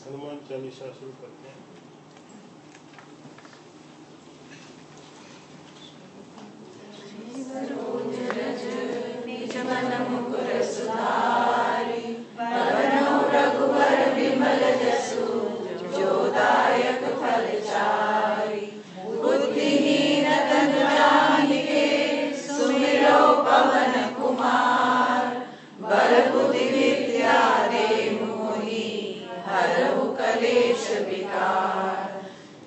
हनुमान चालीसा शुरू करते हैं। रघुवर विमल जसु जो दायक फल चारि। बुद्धिहीन तनु जानिके सुमिरो पवन कुमार। बल बुद्धि विद्या देहु मोहि हरहु कलेश विकार।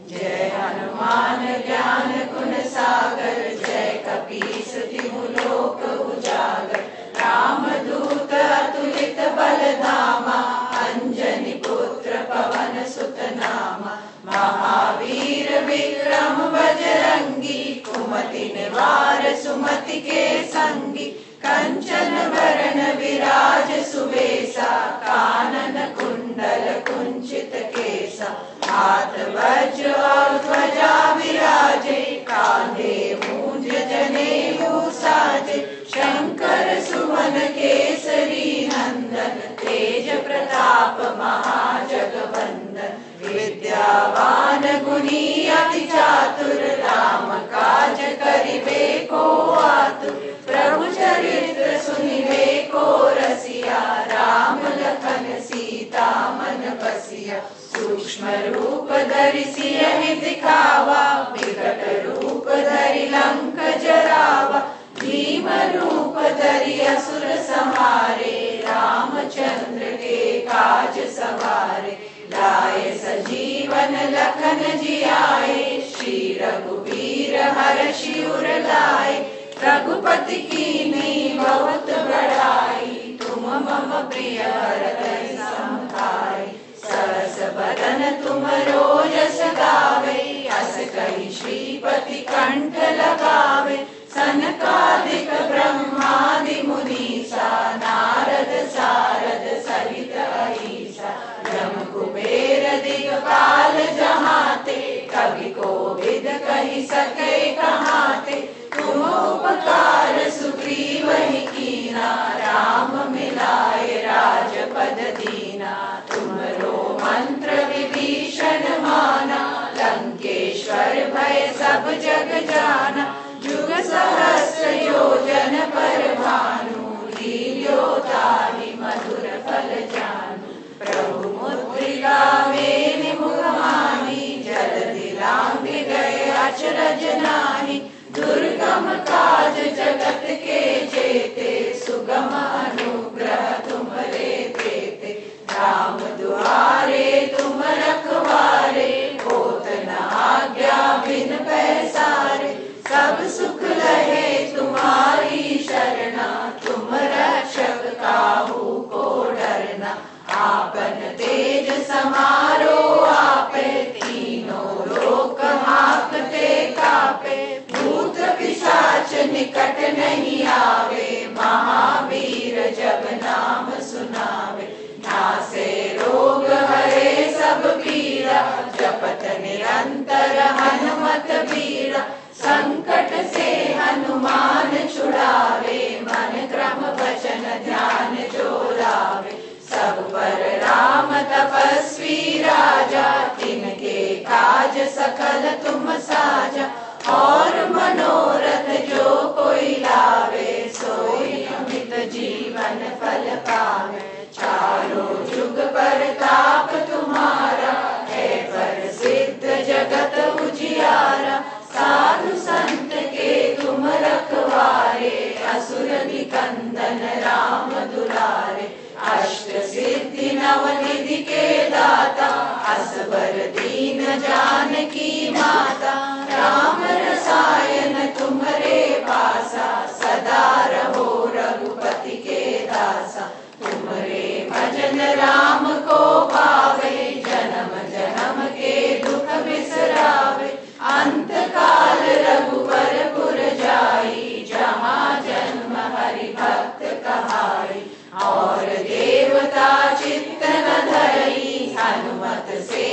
जय हनुमान ज्ञान गुण सागर जय कपीस तिहु लोक उजागर। रामदूत अतुलित बल धामा अंजनी पुत्र पवन सुत नामा। महावीर विक्रम बजरंगी कुमति निवार सुमति के संगी। कंचन वरण विराज सुबेसा कानन कुंडल कुंचित केसा। हाथ वज्र और ध्वजा विराजे कांधे मूंज जनेऊ साजे। शंकर सुवन केसरी नंदन तेज प्रताप महाजगवंदन। विद्यावान गुणी अति चातुर राम काज करिबे को आतुर। प्रभु चरित्र सुनिबे को रसिया राम लखन सीता मन बसिया। सूक्ष्म रूप धरि सियहि दिखावा विकट रूप धरि लंक जरावा। भीम रूप धरि असुर संहारे रामचंद्र के काज सवारे। लाए सजीवन लखन जियाए श्री रघुवीर हर्षि उर लाए। रघुपति कीन्ही बहुत बड़ाई तुम मम प्रिय भरत सम भाई। सहस बदन तुमरो जस गावे अस कहि श्रीपति कंठ लगावे। सनकादिक ब्रह्मादि मुनीसा नारद सारद सहित अहीसा। यम कुबेर दिगपाल जहाते कवि कोविद कहि सके कहाते। तुम उपकार सुग्रीवहि कीना राम मिलाए राजपद दीना। तुमरो मंत्र विभीषण माना लंकेश्वर भय सब जग जाना। जुग सहस्र योजन पर भानु लील्यो ताहि मधुर फल जानू। प्रभु मुद्रिका मेलि मुख माहि जलधि लांघि गए अचरज नाहि। दुर्गम काज जगत के जेते सुगम अनुग्रह तुमरे तेते। राम दुआरे तुम रखवारे होत न आज्ञा बिन पैसारे। सब सुख लहे तुम्हारी शरणा तुम रक्षक काहू को डरना। आपन तेज समारो आपे तीनों लोक हांकते कापे। भूत पिशाच निकट नहीं आवे महावीर जब नाम सुनावे। नासे रोग हरे सब पीरा जपत निरंतर हनुमत बीरा। संकट से हनुमान छुड़ावे मन क्रम वचन ध्यान जो लावे। सब पर राम तपस्वी राजा तिनके काज सकल तुम साजा। और मनोरथ जो कोई लावे सोई अमित जीवन फल पावे। चारों जुग परताप तुम्हारा है प्रसिद्ध जगत उजियारा। साधु संत के तुम रखवारे असुर निकंदन राम दुलारे। अष्ट सिद्धि नवनिधि के दाता असबर दीन जानकी माता। राम रसायन तुम्हारे पासा सदा रहो रघुपति के दासा। तुम्हारे भजन राम को पावे जन्म जन्म के दुख बिसरावे। अंत काल रघुवर पुर जाई जहाँ जन्म हरि भक्त कहाई। और देवता चित्त न धरई हनुमत से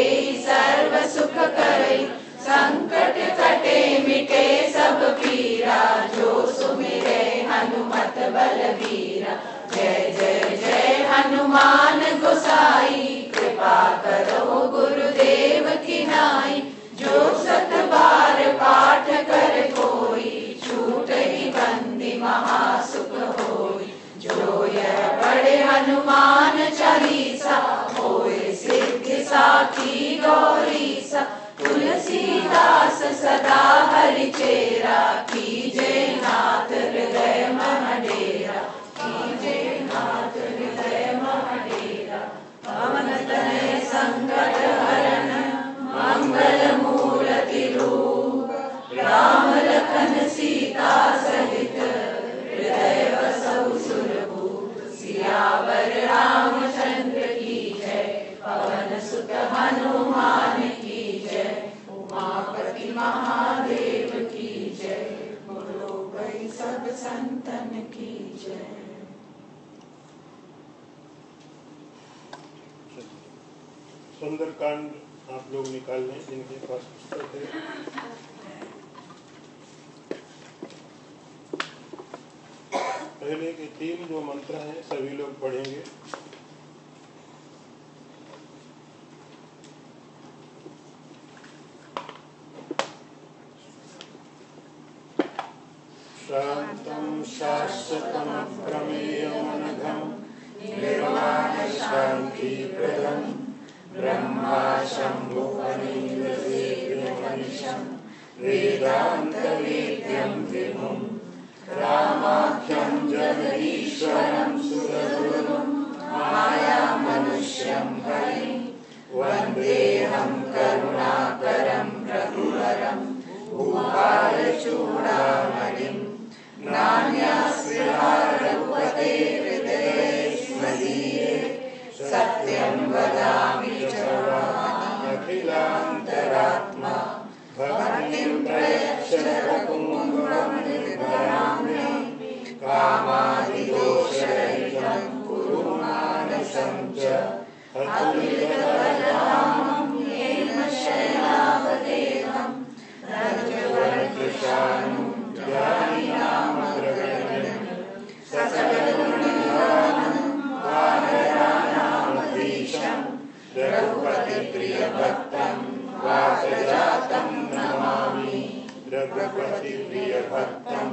सर्व सुख करई। संकट कटे मिटे सब पीरा जो सुमिरे हनुमत बलबीरा। जय जय जय हनुमान गोसाई कृपा करो हनुमान चालीसा, होए सिद्धि साखी गौरीसा। तुलसीदास सदा हरिचेरा, कीजे नाथ हृदय मह डेरा, कीजे नाथ हृदय मह डेरा। पवन तनय संकट हरन, मंगल मूर्ति रूप, राम लखन सीता सहित, हृदय बसहु सुरभूप। सियावर रामचंद्र की जय, पवन सुत हनुमान की जय, उमापति महादेव की जय, बोलो भाई सब संतन की जय। सुंदरकांड आप लोग निकाल लें जिनके पास पुस्तक है। पहले के 3 जो मंत्र हैं सभी लोग पढ़ेंगे। शांतं शाश्वतं प्रमेयमनघं, निर्वाण शान्तिप्रदं, ब्रह्मा शम्भो फणीन्द्रसेव्यमनिशं, वेदान्तवेद्यं विभुं, रामाख्यं जगदीश्वरं सुरगुरुं, मायामनुष्यं हरिं, वन्देऽहं करुणाकरं रघुवरं, भूपालचूडामणिं। नान्यास्पृहा रघुपतेर्हृदये स्मदीये, सत्यं वदामि च अखिलान्तरात्मा, भक्तिं प्रयच्छ रघुपुङ्गवं मे, कामादिदोषरहितं कुरु मानसं च, अतुलितबलधामं येन शयनावदेहं, रजवर्गशानुं ज्ञानिनामग्रगण्यं, सकलगुणनिधानं वानराणामधीशं, रघुपतिप्रियभक्तं वातजातं नमामि, रघुपतिप्रियभक्तं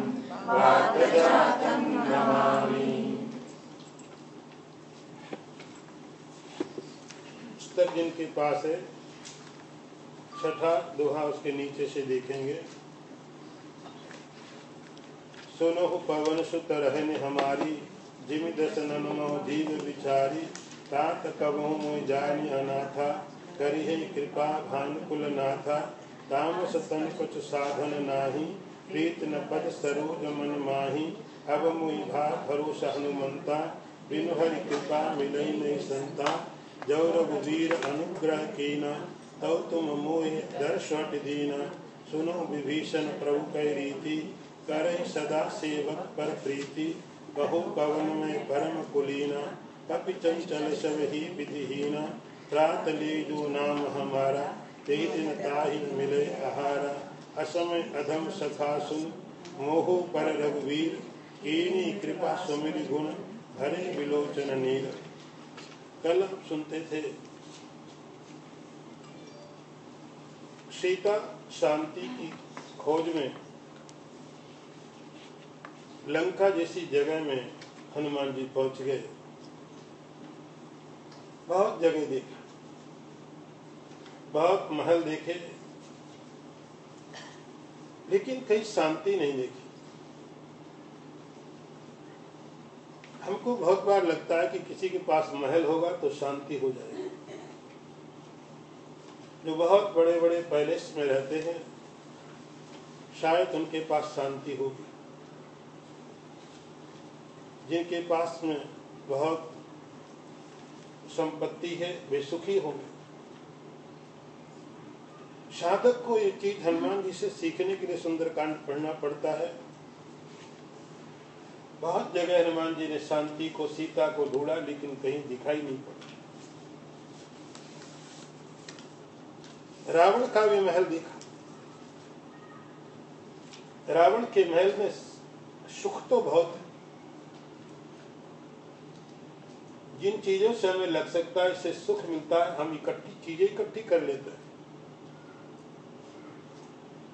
वातजातं नमामि। पुस्तक जिनके पास है, छठा दोहा उसके नीचे से देखेंगे। सुनो पवन सुत रहने हमारी, जिमि दस ननमो दीन विचारी। तात कबहु मोहि जानि अनाथा, करिहे कृपा भानुकुल नाथा। तामस तन कुछ साधन नाही, प्रीत न पद सरोज मन माही। अब मोहि भार भरोसा हनुमंता, बिनु हरि कृपा मिलई नहीं संता। जौ रघुवीर अनुग्रह कीना, तौ तुम मोहि दर्शवट दीना। सुनो विभीषण प्रभु कै रीति, करहि सदा सेवक पर प्रीति। बहु पवन में परम कुलीना, कपि चंचल सब ही विधिहीना। त्रात ले जो नाम हमारा, तेहि दिन ताहि मिले आहारा। असमय अधम सखा सुन, मोहु पर रघुवीर। कीनी कृपा सुमिर गुण, हरे विलोचन नीर। कल सुनते थे सीता शांति की खोज में लंका जैसी जगह में हनुमान जी पहुंच गए। बहुत जगह देखा, बहुत महल देखे, लेकिन कहीं शांति नहीं देखी। हमको बहुत बार लगता है कि किसी के पास महल होगा तो शांति हो जाएगी। जो बहुत बड़े बड़े पैलेस में रहते हैं शायद उनके पास शांति होगी। जिनके पास में बहुत संपत्ति है वे सुखी होंगे। साधक को ये चीज हनुमान जी से सीखने के लिए सुंदरकांड पढ़ना पड़ता है। बहुत जगह हनुमान जी ने शांति को, सीता को ढूंढा, लेकिन कहीं दिखाई नहीं पड़ा। रावण का भी महल देखा। रावण के महल में सुख तो बहुत है। जिन चीजों से हमें लग सकता है इससे सुख मिलता है, हम चीजें इकट्ठी कर लेते हैं।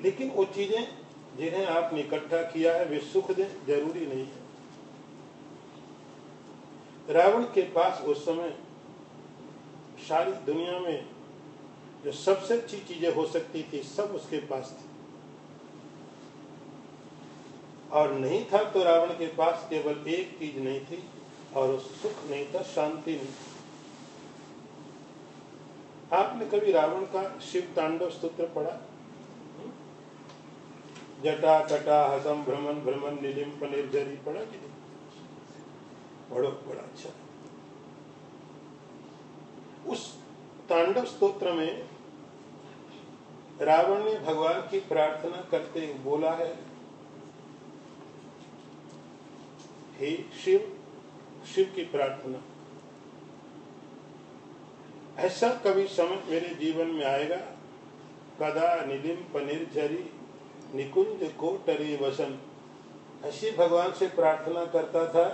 लेकिन वो चीजें जिन्हें आपने इकट्ठा किया है वे सुख दें, जरूरी नहीं है। रावण के पास उस समय सारी दुनिया में जो सबसे अच्छी चीजें हो सकती थी सब उसके पास थी, और नहीं था तो रावण के पास केवल एक चीज नहीं थी, और वो सुख नहीं था, शांति नहीं थी। आपने कभी रावण का शिव तांडव स्तोत्र पढ़ा? जटा कटा हसम भ्रमण भ्रमण नीलिम निर्जरी पढ़ा कि नहीं? पढ़ो, बड़ा अच्छा। उस तांडव स्तोत्र में रावण ने भगवान की प्रार्थना करते बोला है, हे शिव, शिव की प्रार्थना, ऐसा कभी समय मेरे जीवन में आएगा, कदा निलिम्प निर्झरी निकुंज कोटरी वसन। ऐसी भगवान से प्रार्थना करता था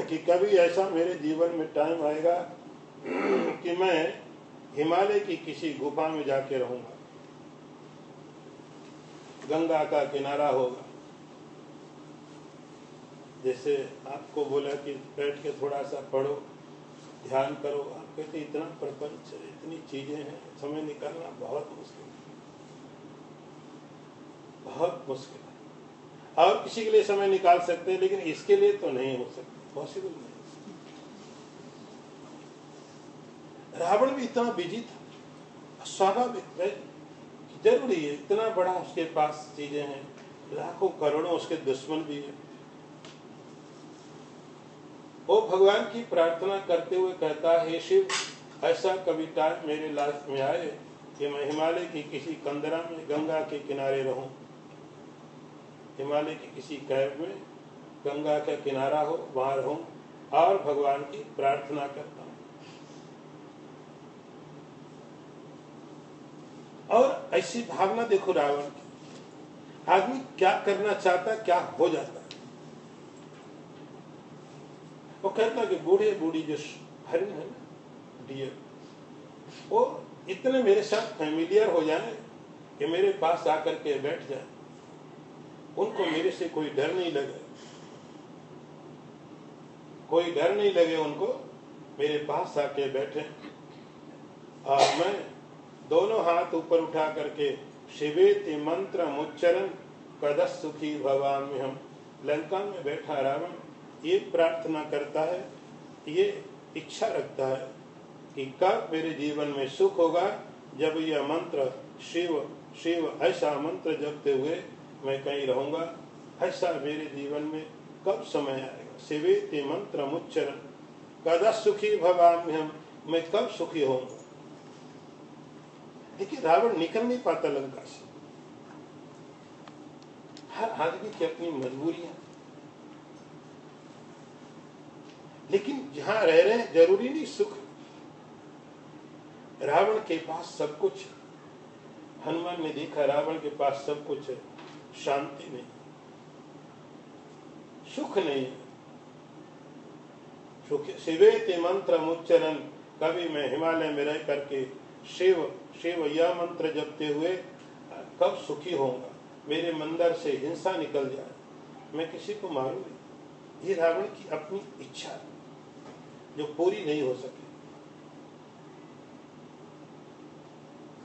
कि कभी ऐसा मेरे जीवन में टाइम आएगा कि मैं हिमालय की किसी गुफा में जाके रहूंगा, गंगा का किनारा होगा। जैसे आपको बोला कि बैठ के थोड़ा सा पढ़ो, ध्यान करो, आप कहते इतना प्रपंच, इतनी चीजें हैं, समय निकालना बहुत मुश्किल है, बहुत मुश्किल है। और किसी के लिए समय निकाल सकते हैं, लेकिन इसके लिए तो नहीं हो सकता, पॉसिबल नहीं। रावण भी इतना बिजी था, स्वाभाविक है, जरूरी है, इतना बड़ा उसके पास चीजें हैं, लाखों करोड़ों उसके दुश्मन भी है। वो भगवान की प्रार्थना करते हुए कहता है, हे शिव, ऐसा कभी टाइम मेरे लाइफ में आए कि मैं हिमालय की किसी कंदरा में गंगा के किनारे रहूं, हिमालय की किसी कैब में गंगा का किनारा हो, वहां रहूं और भगवान की प्रार्थना करता हूं। और ऐसी भावना देखो रावण की, आदमी क्या करना चाहता, क्या हो जाता है। वो कहता कि बूढ़े बूढ़ी जो हरिण है ना, डियर, वो इतने मेरे साथ फैमिलियर हो जाए कि मेरे पास आकर के बैठ जाए, उनको मेरे से कोई डर नहीं लगे, कोई डर नहीं लगे उनको, मेरे पास आके बैठे और मैं दोनों हाथ ऊपर उठा करके शिवेति मंत्र मुच्चरण कदस सुखी भवामि हम। लंका में बैठा रावण ये प्रार्थना करता है, ये इच्छा रखता है कि कब मेरे जीवन में सुख होगा, जब यह मंत्र शिव शिव ऐसा मंत्र जपते हुए मैं कहीं रहूंगा, ऐसा मेरे जीवन में कब समय आएगा। शिवेति मंत्र मुच्चरण कदा सुखी भवामि हम, मैं कब सुखी होऊंगा। देखिए रावण निकल नहीं पाता लंका से, हर आदमी की अपनी मजबूरियां, लेकिन जहां रह रहे हैं जरूरी नहीं सुख। रावण के पास सब कुछ, हनुमान ने देखा रावण के पास सब कुछ है, शांति नहीं, सुख नहीं। सुख शिवेति मंत्र मुच्चरण, कभी मैं हिमालय में रह करके शिव शिव यह मंत्र जपते हुए कब सुखी होऊंगा, मेरे मंदिर से हिंसा निकल जाए, मैं किसी को मारूं। ये रावण की अपनी इच्छा जो पूरी नहीं हो सकी।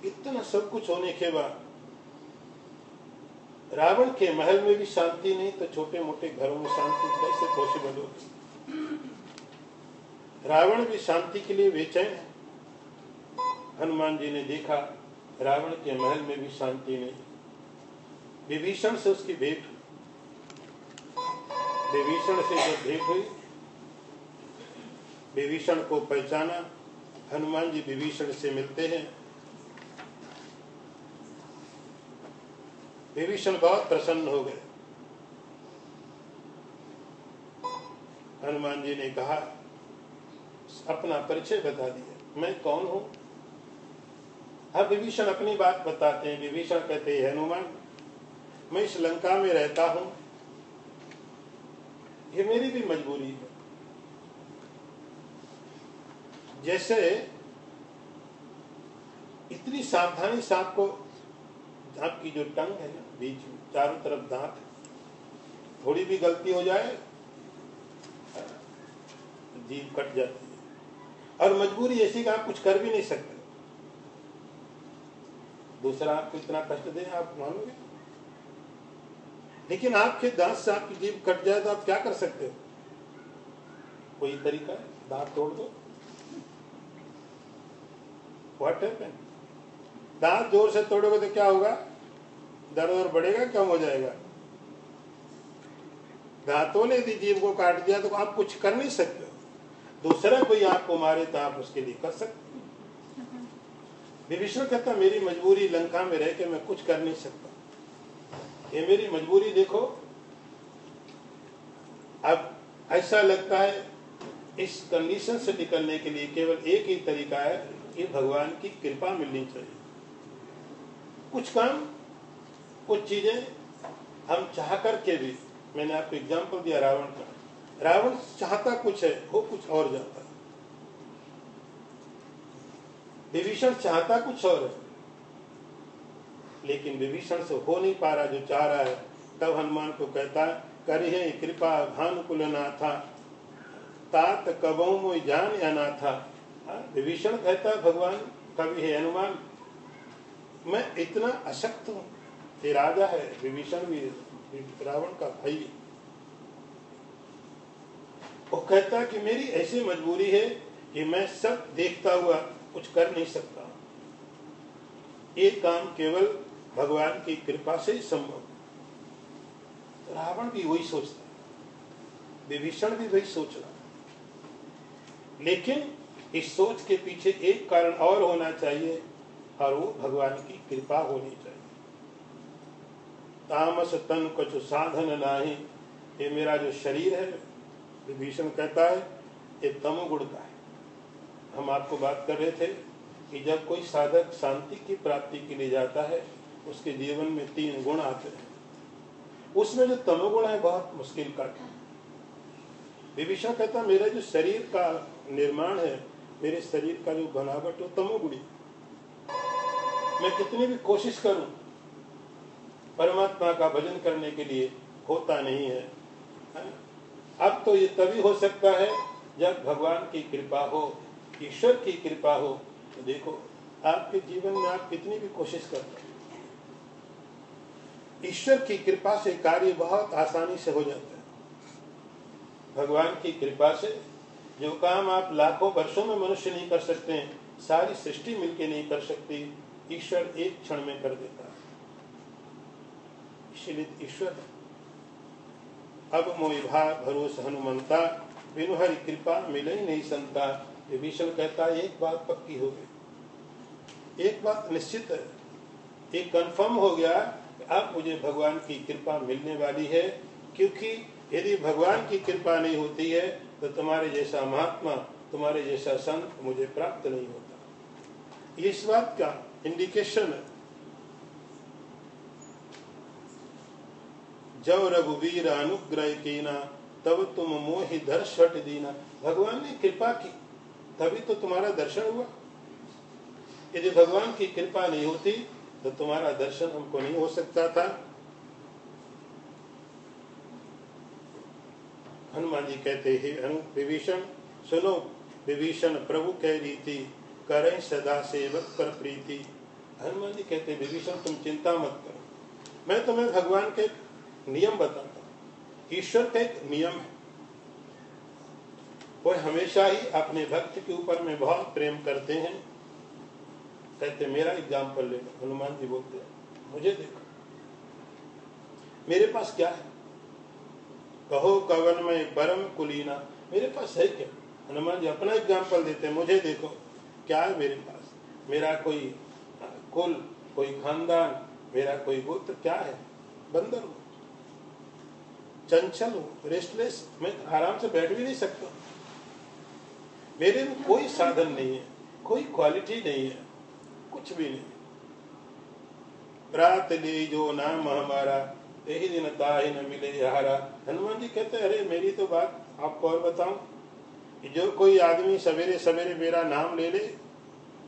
इतना सब कुछ होने के बाद रावण के महल में भी शांति नहीं, तो छोटे मोटे घरों में शांति कैसे पॉसिबल होगी। रावण भी शांति के लिए बेचैन है। हनुमान जी ने देखा रावण के महल में भी शांति नहीं। विभीषण से उसकी भेंट, विभीषण से जब भेंट हुई, विभीषण को पहचाना, हनुमान जी विभीषण से मिलते हैं। विभीषण बहुत प्रसन्न हो गए। हनुमान जी ने कहा, अपना परिचय बता दिया, मैं कौन हूं। अब विभीषण अपनी बात बताते हैं। विभीषण कहते हैं, हनुमान, मैं इस लंका में रहता हूं, ये मेरी भी मजबूरी है। जैसे इतनी सावधानी से आपको, आपकी जो टंग है ना, बीच में चारों तरफ दांत है, थोड़ी भी गलती हो जाए जीभ कट जाती है। और मजबूरी ऐसी कि आप कुछ कर भी नहीं सकते। दूसरा आपको इतना कष्ट दे, आप मानोगे? लेकिन आपके दांत से आपकी जीभ कट जाए तो आप क्या कर सकते हो? कोई तरीका है? दांत तोड़ दो। What happen? दांत जोर से तोड़ोगे तो क्या होगा? दर्द और बढ़ेगा, कम हो जाएगा? दांतों ने यदि जीभ को काट दिया तो आप कुछ कर नहीं सकते हो। दूसरा कोई आपको मारे तो आप उसके लिए कर सकते हो। विभीषण कहता मेरी मजबूरी लंका में रह के मैं कुछ कर नहीं सकता। ये मेरी मजबूरी देखो। अब ऐसा लगता है इस कंडीशन से निकलने के लिए केवल एक ही तरीका है कि भगवान की कृपा मिलनी चाहिए। कुछ काम, कुछ चीजें हम चाह करके भी, मैंने आपको एग्जाम्पल दिया रावण का। रावण चाहता कुछ है, हो कुछ और जाता है। विभीषण चाहता कुछ और है, लेकिन विभीषण से हो नहीं पा रहा जो चाह रहा है। तब हनुमान को कहता है करिहे कृपा भानुकुल नाथा, तात कबहु मोहि जान अनाथा। विभीषण कहता है भगवान कवि है हनुमान, मैं इतना अशक्त हूं। ये राजा है, विभीषण भी रावण का भाई। वो कहता कि मेरी ऐसी मजबूरी है कि मैं सब देखता हुआ कुछ कर नहीं सकता। ये काम केवल भगवान की कृपा से ही संभव। तो रावण भी वही सोचता, विभीषण भी वही सोच रहा। लेकिन इस सोच के पीछे एक कारण और होना चाहिए, और वो भगवान की कृपा होनी चाहिए। तामस तन कछु साधन नाही, ये मेरा जो शरीर है, विभीषण कहता है ये तमोगुण का है। हम आपको बात कर रहे थे कि जब कोई साधक शांति की प्राप्ति के लिए जाता है, उसके जीवन में 3 गुण आते हैं। उसमें जो तमोगुण है बहुत मुश्किल का है। विभीषण कहता मेरा जो शरीर का निर्माण है, मेरे शरीर का जो बनावट हो तमोगुणी। मैं कितनी भी कोशिश करूं परमात्मा का भजन करने के लिए, होता नहीं है। अब तो ये तभी हो सकता है जब भगवान की कृपा हो, ईश्वर की कृपा हो। तो देखो आपके जीवन में आप कितनी भी कोशिश करते हैं, ईश्वर की कृपा से कार्य बहुत आसानी से हो जाता है। भगवान की कृपा से जो काम आप लाखों वर्षों में मनुष्य नहीं कर सकते हैं, सारी सृष्टि मिलके नहीं कर सकती, ईश्वर एक क्षण में कर देता है। इसलिए ईश्वर अब मोहि भरोस हनुमंता, बिनु हरि कृपा मिले नहीं संता। विभीषण कहता एक बात पक्की हो गई, एक बात निश्चित है, एक कंफर्म हो गया कि अब मुझे भगवान की कृपा मिलने वाली है। क्योंकि यदि भगवान की कृपा नहीं होती है तो तुम्हारे जैसा महात्मा, तुम्हारे जैसा संत मुझे प्राप्त नहीं होता। इस बात का इंडिकेशन है। जब रघुवीर अनुग्रह कीना, तब तुम मोहि दर्शट दीना। भगवान ने कृपा की तभी तो तुम्हारा दर्शन हुआ। यदि भगवान की कृपा नहीं होती तो तुम्हारा दर्शन हमको नहीं हो सकता था। हनुमान जी कहते हैं विभीषण सुनो, विभीषण प्रभु कह रीति, करें सदा सेवक पर प्रीति। हनुमान जी कहते विभीषण तुम चिंता मत करो, मैं तुम्हें भगवान के नियम बताता हूं। ईश्वर का एक नियम है, वो हमेशा ही अपने भक्त के ऊपर में बहुत प्रेम करते हैं। कहते मेरा एग्जाम्पल ले लो। हनुमान जी बोलते हैं मुझे देखो, मेरे पास क्या है, कहो कवन में परम कुलीना, मेरे पास है क्या। हनुमान जी अपना एग्जाम्पल देते हैं, मुझे देखो क्या है मेरे पास। मेरा कोई कुल, कोई खानदान, मेरा कोई गोत्र क्या है। बंदर हूं, चंचल हूं, रेस्टलेस, मैं आराम से बैठ भी नहीं सकता। मेरे में कोई साधन नहीं है, कोई क्वालिटी नहीं है, कुछ भी नहीं। रात ले जो नाम हमारा, यही दिन ताहि न मिले हारा। हनुमान जी कहते अरे मेरी तो बात आपको और बताऊं कि जो कोई आदमी सवेरे सवेरे मेरा नाम ले ले,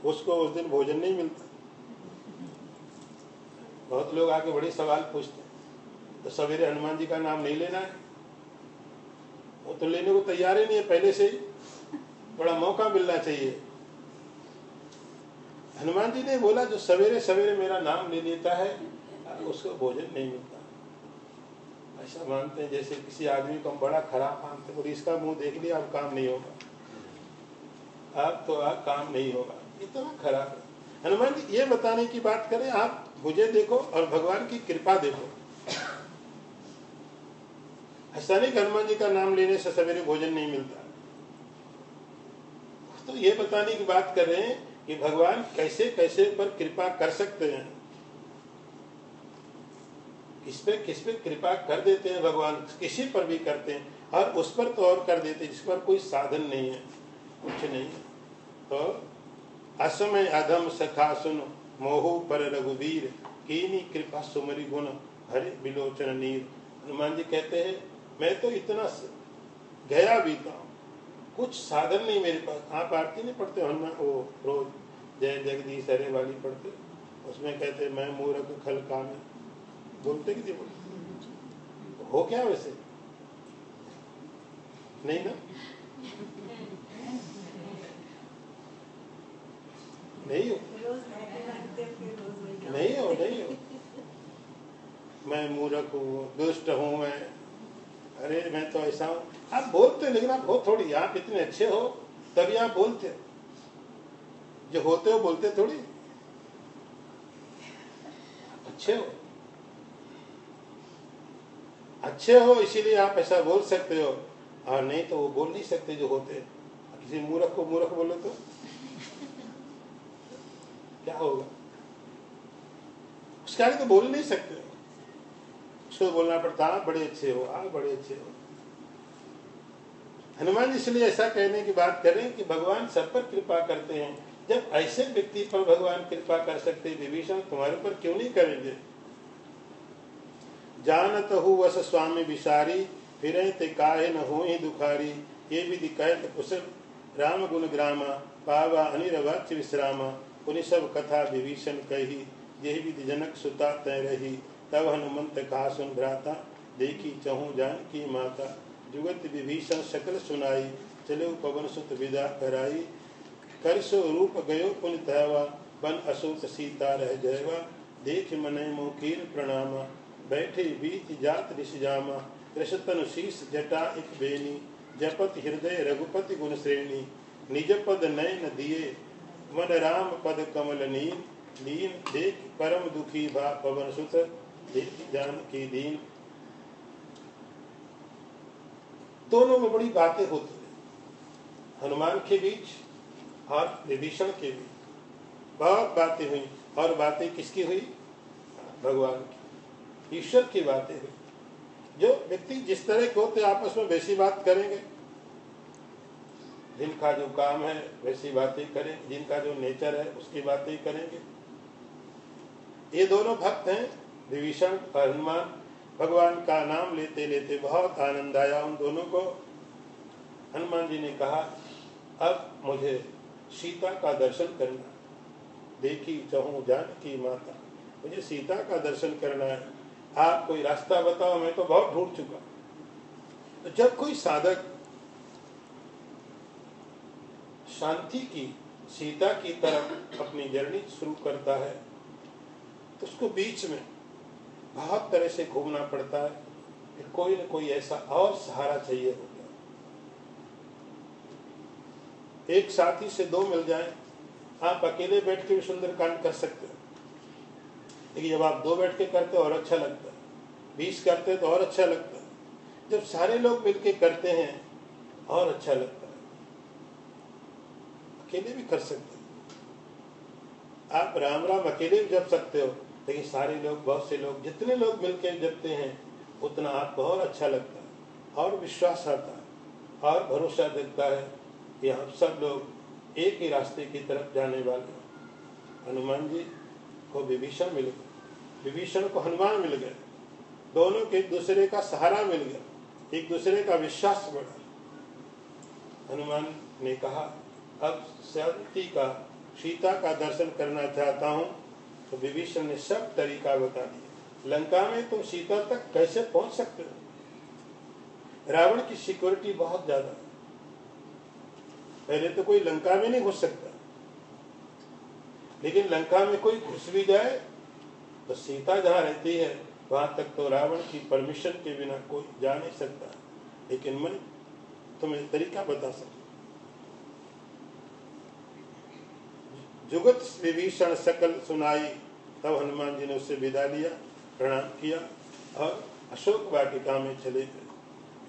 उसको उस दिन भोजन नहीं मिलता। बहुत लोग आके बड़े सवाल पूछते हैं, तो सवेरे हनुमान जी का नाम नहीं लेना है, वो तो लेने को तैयार ही नहीं है पहले से ही। बड़ा मौका मिलना चाहिए। हनुमान जी ने बोला जो सवेरे सवेरे मेरा नाम ले लेता है उसको भोजन नहीं मिलता। ऐसा मानते हैं जैसे किसी आदमी को हम बड़ा खराब मानते हैं और इसका मुंह देख लिया अब काम नहीं होगा, अब तो अब काम नहीं होगा, इतना खराब है। हनुमान जी ये बताने की बात करें, आप मुझे देखो और भगवान की कृपा देखो। ऐसा नहीं कि हनुमान जी का नाम लेने से सवेरे भोजन नहीं मिलता। तो ये बताने की बात कर रहे हैं कि भगवान कैसे कैसे पर कृपा कर सकते हैं, किस पे कृपा कर देते हैं भगवान, किसी पर भी करते हैं, और उस पर तो और कर देते हैं जिस पर कोई साधन नहीं है, कुछ नहीं है। तो असमय अधम सखा सुन मोहु पर रघुवीर कीनी कृपा सुमरी गुण हरे बिलोचन नीर। हनुमान जी कहते हैं मैं तो इतना गया बीता हूँ, कुछ साधन नहीं मेरे पास। आप आरती नहीं पढ़ते हनुमान, वो रोज जय जगदीश हरे वाली पढ़ते, उसमें कहते मैं मूर्ख खल कामी, बोलते कि नहीं बोलते? हो क्या वैसे? नहीं ना? नहीं हो, नहीं हो, नहीं हो। मैं मूर्ख हूँ, दुष्ट हूँ मैं, अरे मैं तो ऐसा हूँ। आप बोलते लेकिन आप हो थोड़ी, आप इतने अच्छे हो तभी आप बोलते, जो होते हो बोलते थोड़ी। अच्छे हो, अच्छे हो इसीलिए आप ऐसा बोल सकते हो, और नहीं तो वो बोल नहीं सकते जो होते। किसी मूर्ख को मूर्ख बोलो तो क्या होगा? उसके आगे तो बोल नहीं सकते, उसको बोलना पड़ता आप बड़े अच्छे हो, आप बड़े अच्छे हो। हनुमान जी इसलिए ऐसा कहने की बात कर रहे हैं कि भगवान सब पर कृपा करते हैं। जब ऐसे व्यक्ति पर भगवान कृपा कर सकते, विभीषण तुम्हारे पर क्यों नहीं करेंगे? जानत हूँ वस स्वामी विसारी फिरे ते काहे न हो ही दुखारी ये विधि कहत कुशल राम गुण ग्रामा पावा अनिर्वाच्य विश्रामा। उन्हीं सब कथा विभीषण कही यही विधि जनक सुता तय रही। तब हनुमंत कहा सुन भ्राता देखी चहु जान की माता। जुगत विभीषण सकल सुनाई चलो पवन सुत विदा कराई। कर सो रूप गयो पुन तहवा बन असूत सीता रह जयवा। देख मन मोकीर प्रणामा बैठे बीच जात ऋषि जामा। कृषतन शीस जटा एक बेनी जपत हृदय रघुपति गुण श्रेणी। निज पद नयन दिए मन राम पद कमल नीन। दीन देख परम दुखी भा पवन सुत देख जान की दीन। दोनों में बड़ी बातें होती है, हनुमान के बीच और विभीषण के बीच बहुत बातें हुई। और बातें किसकी हुई? भगवान की, ईश्वर की बातें हुई। जो व्यक्ति जिस तरह के होते आपस में वैसी बात करेंगे, जिनका जो काम है वैसी बातें करेंगे, जिनका जो नेचर है उसकी बातें करेंगे। ये दोनों भक्त हैं विभीषण और हनुमान। भगवान का नाम लेते लेते बहुत आनंद आया उन दोनों को। हनुमान जी ने कहा अब मुझे सीता का दर्शन करना। देखी चहु जानकी माता, मुझे सीता का दर्शन करना है, आप कोई रास्ता बताओ, मैं तो बहुत ढूंढ चुका। तो जब कोई साधक शांति की, सीता की तरफ अपनी जर्नी शुरू करता है तो उसको बीच में बहुत तरह से घूमना पड़ता है, फिर कोई न कोई ऐसा और सहारा चाहिए होता है। एक साथी से दो मिल जाए, आप अकेले बैठ के भी सुंदरकांड कर सकते हो, लेकिन जब आप दो बैठ के करते हो और अच्छा लगता है, 20 करते हो तो और अच्छा लगता है, जब सारे लोग मिलके करते हैं और अच्छा लगता है। अकेले भी कर सकते हो आप, राम राम अकेले भी जप सकते हो, लेकिन सारे लोग, बहुत से लोग, जितने लोग मिलकर जपते हैं उतना आपको और अच्छा लगता है और विश्वास आता है और भरोसा दिखता है कि हम सब लोग एक ही रास्ते की तरफ जाने वाले हैं। हनुमान जी को विभीषण मिल गए, विभीषण को हनुमान मिल गए, दोनों के एक दूसरे का सहारा मिल गया, एक दूसरे का विश्वास बढ़ा। हनुमान ने कहा अब शांति का, सीता का दर्शन करना चाहता हूँ। तो विभीषण ने सब तरीका बता दिया। लंका में तुम सीता तक कैसे पहुंच सकते हो? रावण की सिक्योरिटी बहुत ज्यादा, पहले तो कोई लंका में नहीं घुस सकता, लेकिन लंका में कोई घुस भी जाए तो सीता जहाँ रहती है वहां तक तो रावण की परमिशन के बिना कोई जा नहीं सकता। लेकिन मैं तुम्हें तरीका बता सकता। जुगत विभीषण सकल सुनाई, तब हनुमान जी ने उससे विदा लिया, प्रणाम किया और अशोक वाटिका में चले गए।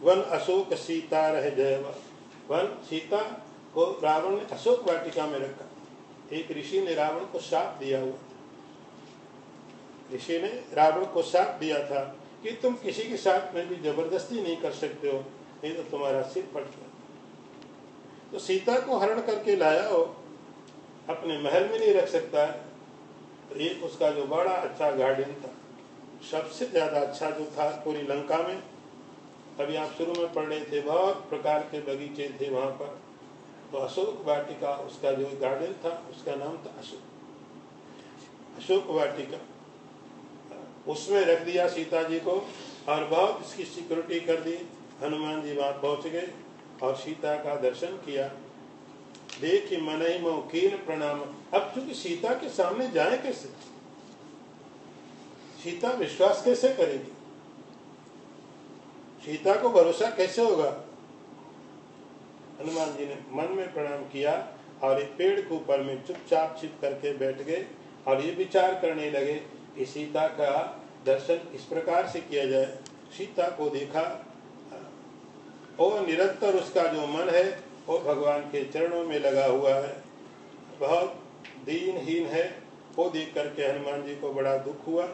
वन अशोक सीता रह जयवा, वन सीता को रावण ने अशोक वाटिका में रखा। एक ऋषि ने रावण को शाप दिया हुआ था, ऋषि ने रावण को शाप दिया था कि तुम किसी के साथ में भी जबरदस्ती नहीं कर सकते हो, नहीं तो तुम्हारा सिर फट जाए। तो सीता को हरण करके लाया हो, अपने महल में नहीं रख सकता है। तो एक उसका जो बड़ा अच्छा गार्डन था, सबसे ज्यादा अच्छा जो था पूरी लंका में, अभी आप शुरू में पढ़ रहे थे, बहुत प्रकार के बगीचे थे वहां पर। तो अशोक वाटिका उसका जो गार्डन था उसका नाम था अशोक वाटिका। उसमें रख दिया सीता जी को और बहुत इसकी सिक्योरिटी कर दी। हनुमान जी वहां पहुंच गए और सीता का दर्शन किया। देखी मनई मौकीन प्रणाम। अब चूंकि सीता के सामने जाए कैसे, सीता विश्वास कैसे करेगी, सीता को भरोसा कैसे होगा। हनुमान जी ने मन में प्रणाम किया और एक पेड़ के ऊपर में चुपचाप छिप करके बैठ गए और ये विचार करने लगे कि सीता का दर्शन इस प्रकार से किया जाए। सीता को देखा, और निरंतर उसका जो मन है वो भगवान के चरणों में लगा हुआ है, बहुत दीनहीन है। वो देख करके हनुमान जी को बड़ा दुख हुआ।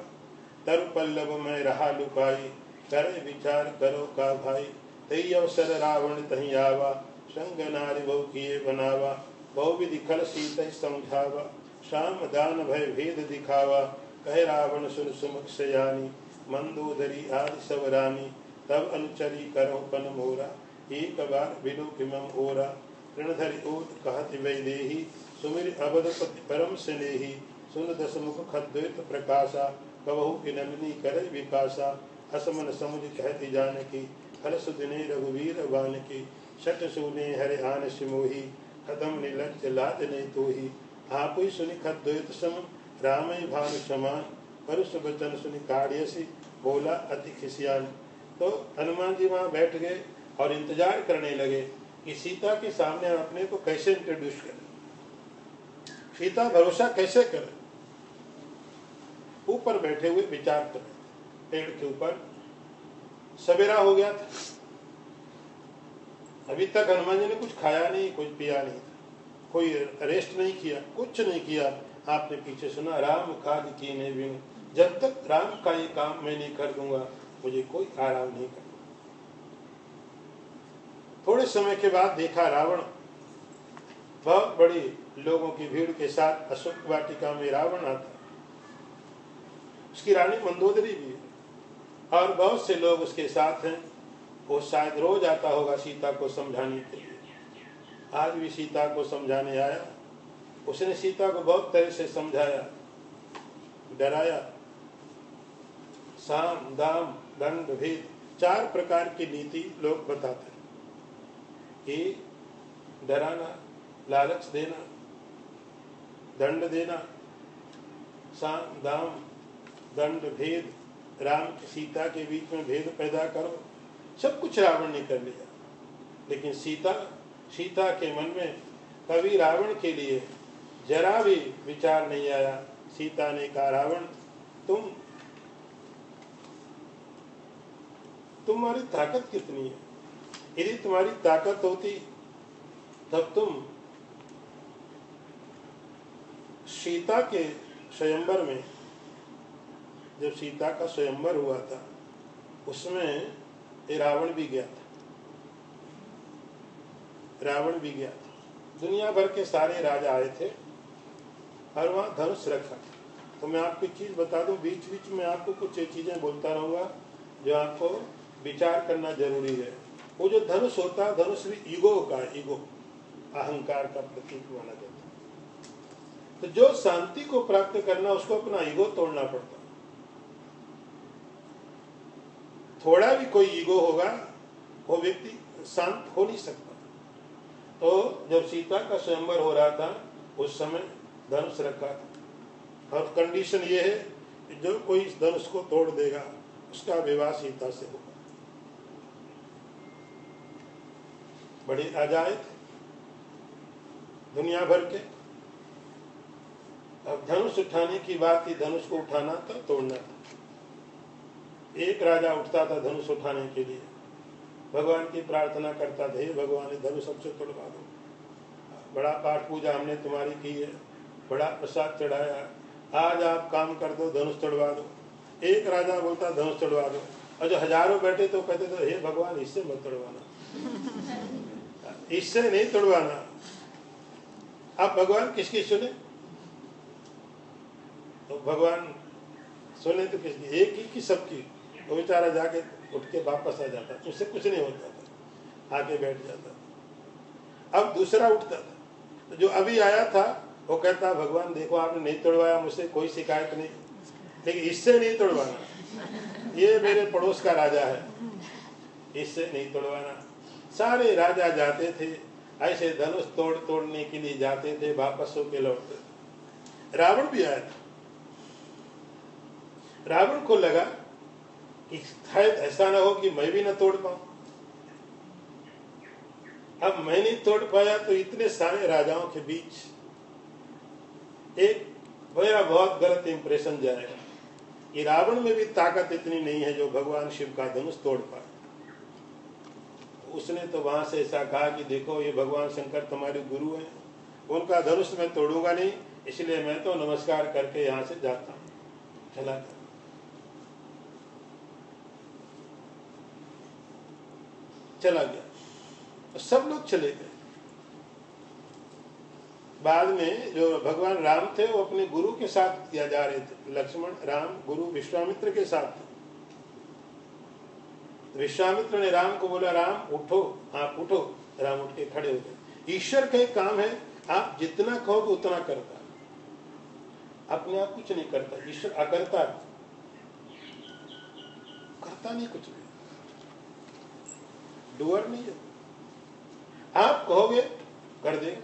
तरु पल्लव में रहा लुकाई, करे विचार करो का भाई। तई अवसर रावण तही आवा, संग नारी बहु किए बनावा। बहु विधि खल सीत समझावा, शाम दान भय भेद दिखावा। कहे रावण सुन सुमुख से जानी, मंदोदरी आदि सब रानी। तब अनुचरी करो पन मोरा, एक बार बिनु किमम ओरा। ऋणधरि ओत कहत वैदेही, सुमिर अबधपति परम स्नेही। सुन दस मुख खद्वेत प्रकाशा, कबहु की नंदिनी करे विकासा। असमन समुझ कहती जानकी, हर सुदिने रघुवीर बानकी। शट सुने हरे आन सिमोही, कदम नीलज लाज ने तोही। आप ही सुनि खद्वेत सम, रामय भानु समान। परुष वचन सुनि काढ़ियसी, बोला अति खिसियान। तो हनुमान जी वहां बैठ गए और इंतजार करने लगे कि सीता के सामने अपने को कैसे इंट्रोड्यूस करें, सीता भरोसा कैसे करे। ऊपर बैठे हुए विचार करें, पेड़ के ऊपर। सवेरा हो गया था, अभी तक हनुमान जी ने कुछ खाया नहीं, कुछ पिया नहीं, कोई रेस्ट नहीं किया, कुछ नहीं किया। आपने पीछे सुना, राम काज कीने बिनु, जब तक राम का ये काम मैं नहीं कर दूंगा मुझे कोई आराम नहीं करना। थोड़े समय के बाद देखा रावण बहुत बड़ी लोगों की भीड़ के साथ अशोक वाटिका में रावण आता। उसकी रानी मंदोदरी भी है और बहुत से लोग उसके साथ हैं। वो शायद रोज आता होगा सीता को समझाने के लिए। आज भी सीता को समझाने आया। उसने सीता को बहुत तरह से समझाया, डराया। साम दाम दंड भेद, 4 प्रकार की नीति लोग बताते हैं कि डराना, लालच देना, दंड देना, साम दाम दंड भेद, राम सीता के बीच में भेद पैदा करो, सब कुछ रावण ने कर लिया। लेकिन सीता के मन में कभी रावण के लिए जरा भी विचार नहीं आया। सीता ने कहा, रावण तुम्हारी ताकत कितनी है? यदि तुम्हारी ताकत होती तब तुम सीता के स्वयंवर में, जब सीता का स्वयंवर हुआ था उसमें ये रावण भी गया था, रावण भी गया था। दुनिया भर के सारे राजा आए थे और वहां धनुष रखा। तो मैं आपको एक चीज बता दूं, बीच बीच में आपको कुछ चीजें बोलता रहूंगा जो आपको विचार करना जरूरी है। वो जो धनुष होता है, धनुष भी ईगो का, ईगो अहंकार का प्रतीक माना जाता है। तो जो शांति को प्राप्त करना उसको अपना ईगो तोड़ना पड़ता। थोड़ा भी कोई ईगो होगा वो व्यक्ति शांत हो नहीं सकता। तो जब सीता का स्वयंवर हो रहा था उस समय धनुष रखा था, और कंडीशन ये है कि जो कोई इस धनुष को तोड़ देगा उसका विवाह सीता से होगा। बड़े राजा आए थे दुनिया भर के। अब धनुष उठाने की बात थी, धनुष को उठाना था, तोड़ना था। एक राजा उठता था धनुष उठाने के लिए, भगवान की प्रार्थना करता था, हे भगवान धनुष सबसे तोड़वा दो, बड़ा पाठ पूजा हमने तुम्हारी की है, बड़ा प्रसाद चढ़ाया, आज आप काम कर दो, धनुष तोड़वा दो। एक राजा बोलता धनुष तोड़वा दो, और जो हजारों बैठे तो कहते थे हे भगवान इससे मत तोड़वाना, इससे नहीं तोड़वाना। अब भगवान किसकी सुने? तो भगवान सुने तो किसकी? एक ही की सबकी। वो बेचारा जाके उठ के वापस आ जाता, उससे कुछ नहीं होता था, आके बैठ जाता था। अब दूसरा उठता था, तो जो अभी आया था वो कहता भगवान देखो आपने नहीं तोड़वाया, मुझसे कोई शिकायत नहीं, लेकिन इससे नहीं तोड़वाना, ये मेरे पड़ोस का राजा है, इससे नहीं तोड़वाना। सारे राजा जाते थे ऐसे धनुष तोड़ने के लिए जाते थे, वापस होके लौटते थे। रावण भी आया था। रावण को लगा कि शायद ऐसा ना हो कि मैं भी ना तोड़ पाऊं। अब मैं नहीं तोड़ पाया तो इतने सारे राजाओं के बीच एक मेरा बहुत गलत इंप्रेशन जाएगा कि रावण में भी ताकत इतनी नहीं है जो भगवान शिव का धनुष तोड़ पाए। उसने तो वहां से ऐसा कहा कि देखो ये भगवान शंकर तुम्हारे गुरु हैं, उनका धनुष मैं तोड़ूंगा नहीं, इसलिए मैं तो नमस्कार करके यहाँ से जाता हूँ। चला गया। चला गया तो सब लोग चले गए। बाद में जो भगवान राम थे वो अपने गुरु के साथ किया जा रहे थे, लक्ष्मण राम गुरु विश्वामित्र के साथ थे। विश्वामित्र ने राम को बोला राम उठो, आप उठो। राम उठ के खड़े हो गए। ईश्वर का एक काम है, आप जितना कहोगे उतना करता, अपने आप कुछ नहीं करता। ईश्वर अकर्ता, करता नहीं कुछ भी, डूअर नहीं है। आप कहोगे कर देगा,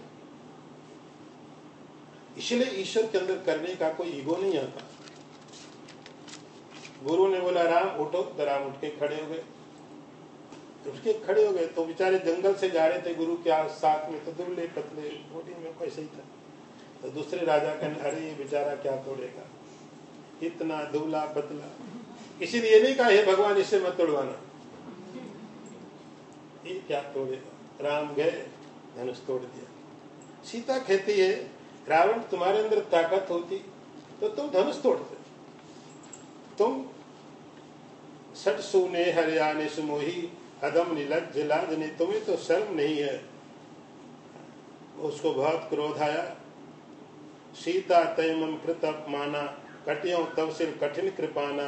इसलिए ईश्वर के अंदर करने का कोई ईगो नहीं आता। गुरु ने बोला राम उठो, तो राम उठ के खड़े हो गए। उठ के खड़े हो गए तो बेचारे जंगल से जा रहे थे गुरु के साथ में, तो दुबले पतले बॉडी में कैसे ही था। तो दूसरे राजा कहने अरे ये बेचारा क्या तोड़ेगा, इतना दुबला पतला, इसीलिए नहीं कहा हे भगवान इससे मत तोड़वाना, ये क्या तोड़ेगा। राम गए, धनुष तोड़ दिया। सीता कहती है रावण तुम्हारे अंदर ताकत होती तो तुम धनुष तोड़ते, तुम सट सूने हरियाणे सुमोही अदम नीलज लाजने, तुम्हें तो शर्म नहीं है। उसको बहुत क्रोध आया। सीता तयमम प्रताप माना, कटियों तव सिर कठिन कृपाना,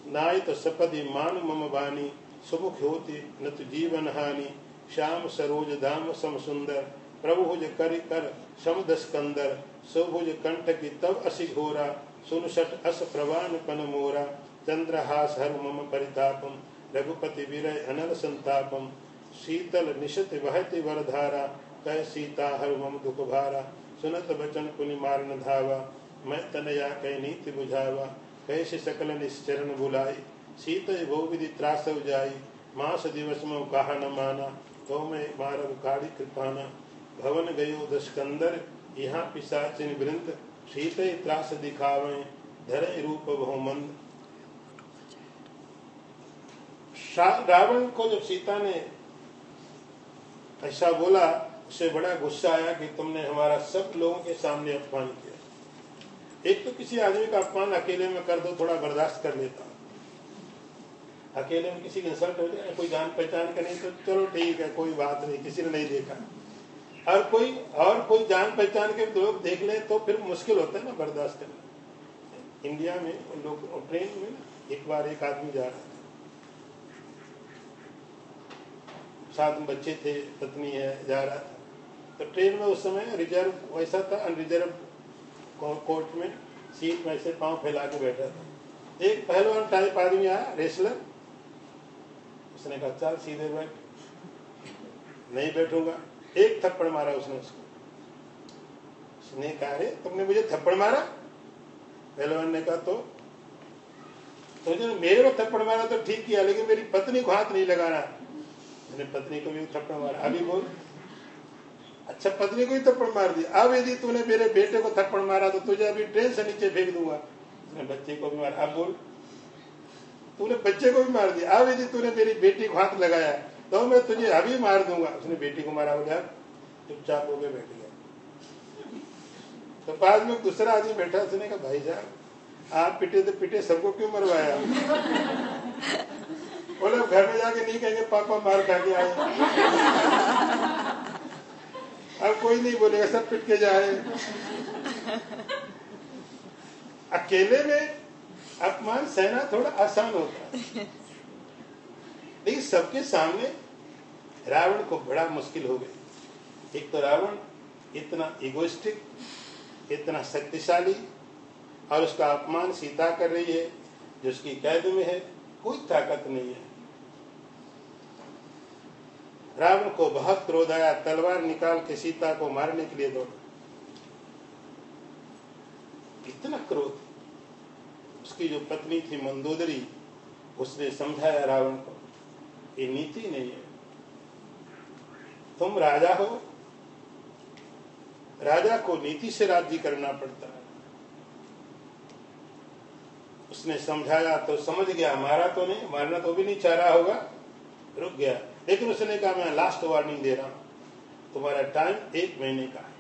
नाय तो सपदि मान मम बानी, सुमुख होती न तो जीवन हानि। श्याम सरोज धाम सम सुंदर, प्रभुज कर कर समद स्कंदर, सुभुज कंठ की तव असि घोरा, सुन सट अस प्रवान पन मोरा। चंद्रहास हर मम परितापम, रघुपति विरय अनल संतापम। शीतल निशत वहति वरधारा, कह सीता हर मम दुख भारा। सुनत बचन पुनि मारन धावा, मैं तनया कह नीति बुझावा। कैसे सकल निश्चरण बुलाई, सीत बहुविधि त्रासव जाई। मास दिवस में कहा न माना, तो मैं मारव काढ़ी कृपाना। भवन गयो दस्कंदर, यहाँ पिशाचिन वृंद। सीत त्रास दिखावे, धरे रूप बहुमंद। रावण को जब सीता ने ऐसा बोला, उसे बड़ा गुस्सा आया कि तुमने हमारा सब लोगों के सामने अपमान किया। एक तो किसी आदमी का अपमान अकेले में कर दो, थोड़ा बर्दाश्त कर लेता, अकेले में किसी की इंसल्ट हो जाए, कोई जान पहचान का नहीं तो चलो ठीक है कोई बात नहीं, किसी ने नहीं देखा। और कोई जान पहचान के लोग देख ले तो फिर मुश्किल होता है ना बर्दाश्त करना। इंडिया में लोग ट्रेन में एक बार एक आदमी जा रहा था, साथ में बच्चे थे, पत्नी है, जा रहा था। तो ट्रेन में उस समय रिजर्व वैसा था, अनरिजर्व कोच में सीट में ऐसे पांव फैला के बैठा था। एक पहलवान टाइप आदमी आया, रेसलर, उसने कहा चल सीधे बैठ। नहीं बैठूंगा। एक थप्पड़ मारा उसने उसको। उसने कहा रे तुमने मुझे थप्पड़ मारा? पहलवान ने कहा तो जो मेरे को थप्पड़ मारा तो ठीक किया, लेकिन मेरी पत्नी को हाथ नहीं लगाना। मैंने पत्नी को भी थप्पड़ मारा। अभी बोल, अच्छा पत्नी को ही थप्पड़ मार दिया, अब यदि तूने मेरे बेटे को थप्पड़ मारा तो तुझे अभी ट्रेन से नीचे फेंक दूंगा। उसने बच्चे को भी मारा। अब बोल, तूने बच्चे को भी मार दिया, अब यदि तूने मेरी बेटी को हाथ लगाया तो मैं तुझे अभी मार दूंगा। उसने बेटी को मारा, हो गया चुपचाप हो गया, बैठ गया। तो पास में दूसरा आदमी बैठा, उसने कहा भाई साहब आप पिटे तो पिटे, सबको क्यों मरवाया? बोले घर में जाके नहीं कहेंगे पापा मार खा के आए। अब कोई नहीं बोलेगा, सब पिट के जाए। अकेले में अपमान सहना थोड़ा आसान होता है, लेकिन सबके सामने रावण को बड़ा मुश्किल हो गई। एक तो रावण इतना इगोइस्टिक, इतना शक्तिशाली, और उसका अपमान सीता कर रही है जो उसकी कैद में है, कोई ताकत नहीं है। रावण को बहुत क्रोध आया, तलवार निकाल के सीता को मारने के लिए दौड़ा। इतना क्रोध। उसकी जो पत्नी थी मंदोदरी, उसने समझाया रावण को ये नीति नहीं है, तुम राजा हो, राजा को नीति से राज्य करना पड़ता है। उसने समझाया तो समझ गया, मारा तो नहीं, मारना तो भी नहीं चाह रहा होगा, रुक गया। लेकिन उसने कहा मैं लास्ट वार्निंग दे रहा हूं, तुम्हारा टाइम 1 महीने का है।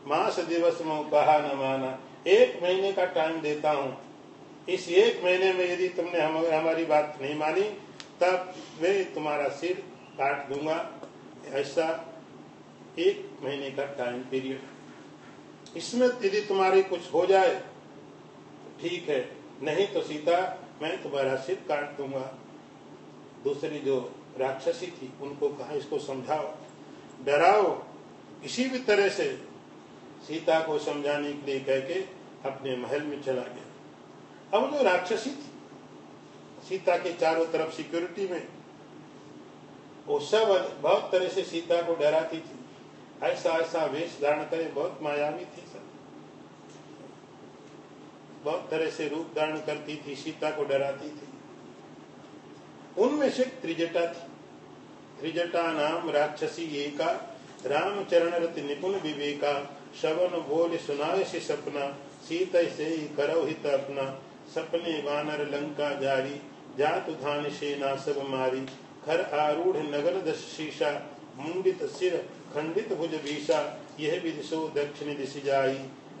मास दिवस में कहा न माना, 1 महीने का टाइम देता हूं। इस 1 महीने में यदि तुमने हमारी बात नहीं मानी तब मैं तुम्हारा सिर काट दूंगा। ऐसा 1 महीने का टाइम पीरियड। इसमें यदि तुम्हारी कुछ हो जाए तो ठीक है, नहीं तो सीता मैं तुम्हारा सिर काट दूंगा। दूसरी जो राक्षसी थी उनको कहा इसको समझाओ, डराओ, किसी भी तरह से सीता को समझाने के लिए कह के अपने महल में चला गया। अब जो राक्षसी थी सीता के चारों तरफ सिक्योरिटी में, वो सब बहुत तरह से सीता को डराती थी। ऐसा ऐसा वेश धारण करे, बहुत मायावी थी सब, बहुत तरह से रूप धारण करती थी, सीता को डराती थी। उनमें से त्रिजटा थी। त्रिजटा नाम राक्षसी एका, रामचरण रति निपुण विवेका, श्रवण बोल सुनाए से सपना, सीता से करौ हित अपना, सपने वानर लंका जारी, जातु धान सेना सब मारी, खर आरूढ़ नगर दश शीशा, मुंडित सिर खंडित भुज भीषा, यह विदिशो दक्षिण दिशि जाई,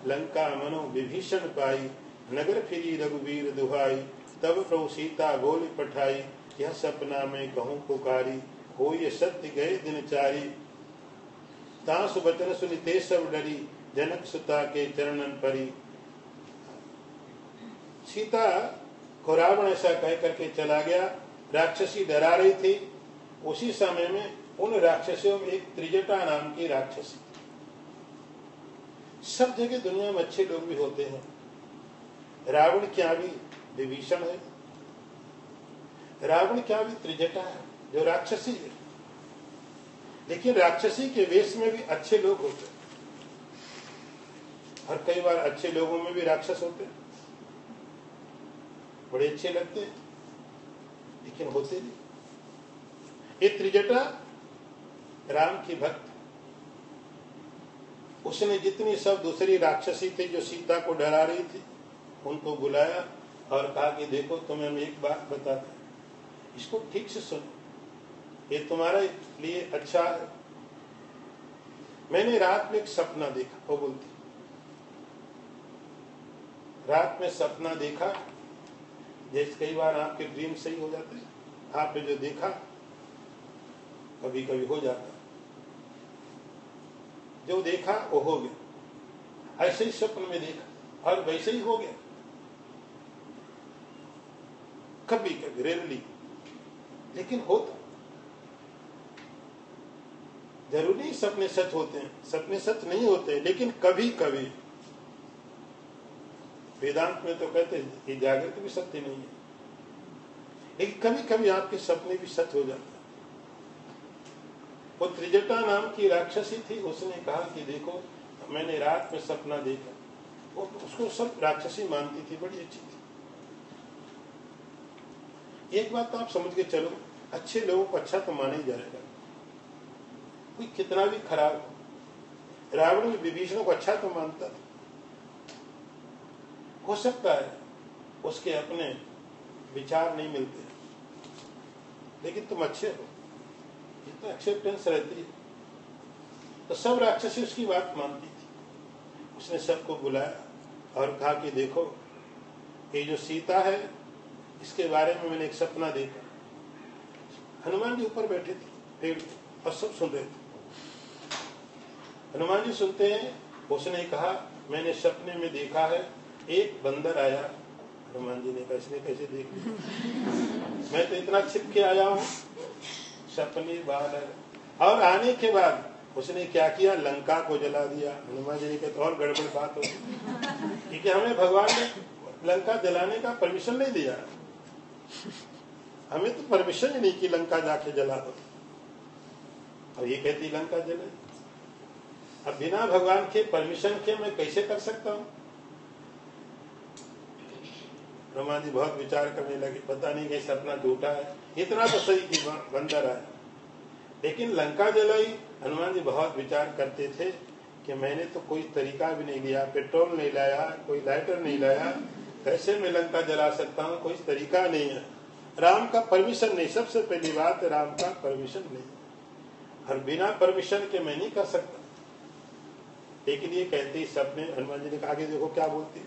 लंका मनो विभीषण पाई, नगर फिरी रघुवीर दुहाई, तब प्रभु सीता बोल पठाई, यह सपना में कहूँ पुकारी, हो ये सत्य गए दिनचारी, तासु बचन सुनिते सब डरी, जनक सुता के चरणन परी। सीता को रावण ऐसा कह करके चला गया। राक्षसी डरा रही थी। उसी समय में उन राक्षसियों में एक त्रिजटा नाम की राक्षसी। सब जगह दुनिया में अच्छे लोग भी होते हैं, रावण क्या भी विभीषण है, रावण क्या भी त्रिजटा है जो राक्षसी है। लेकिन राक्षसी के वेश में भी अच्छे लोग होते हैं, और कई बार अच्छे लोगों में भी राक्षस होते हैं, बड़े अच्छे लगते हैं लेकिन होते नहीं। ये त्रिजटा राम की भक्त, उसने जितनी सब दूसरी राक्षसी थी जो सीता को डरा रही थी उनको बुलाया और कहा कि देखो तुम्हें हम एक बात बताते हैं, इसको ठीक से सुनो, ये तुम्हारे लिए अच्छा है। मैंने रात में एक सपना देखा। वो बोलती रात में सपना देखा, जैसे कई बार आपके ड्रीम सही हो जाते हैं, आपने जो देखा कभी कभी हो जाता, जो देखा वो हो गया। ऐसे ही स्वप्न में देखा और वैसे ही हो गया। कभी कभी रेयरली, लेकिन होता। जरूरी सपने सच होते हैं, सपने सच नहीं होते, लेकिन कभी कभी। वेदांत में तो कहते हैं कि जागृत भी सत्य नहीं है, लेकिन कभी कभी आपके सपने भी सच हो जाते हैं। वो त्रिजटा नाम की राक्षसी थी, उसने कहा कि देखो मैंने रात में सपना देखा। वो उसको सब राक्षसी मानती थी, बड़ी अच्छी थी। एक बात तो आप समझ के चलो, अच्छे लोगों को अच्छा तो माना ही जाएगा, कोई कितना भी खराब हो। रावण में विभीषण को अच्छा तो मानता था। हो सकता है उसके अपने विचार नहीं मिलते, लेकिन तुम अच्छे हो, ये तो एक्सेप्टेंस रहती है। तो सब राक्षसी उसकी बात मानती थी। उसने सबको बुलाया और कहा कि देखो ये जो सीता है इसके बारे में मैंने एक सपना देखा। हनुमान जी ऊपर बैठे थे पेड़ पर और सब सुन रहे थे। हनुमान जी सुनते हैं, उसने कहा मैंने सपने में देखा है एक बंदर आया। हनुमान जी ने कहा इसने कैसे देख लिया? मैं तो इतना छिप के आया हूँ, सपने बानर। और आने के बाद उसने क्या किया, लंका को जला दिया। हनुमान जी ने कहा तो और गड़बड़ बात हो, क्योंकि हमें भगवान ने लंका जलाने का परमिशन नहीं दिया, हमें तो परमिशन ही नहीं कि लंका जाके जला दो। और ये कहती लंका जले। अब बिना भगवान के परमिशन के मैं कैसे कर सकता हूँ? हनुमान जी बहुत विचार करने लगे, पता नहीं कैसे सपना झूठा है। इतना तो सही कि बंदर आया, लेकिन लंका जलाई। हनुमान जी बहुत विचार करते थे कि मैंने तो कोई तरीका भी नहीं लिया, पेट्रोल नहीं लाया, कोई लाइटर नहीं लाया, कैसे मैं लंका जला सकता हूँ? कोई तरीका नहीं है। राम का परमिशन नहीं, सबसे पहली बात राम का परमिशन नहीं, और बिना परमिशन के मैं नहीं कर सकता। लेकिन ये कहते सपने, हनुमान जी ने कहा कि देखो क्या बोलती,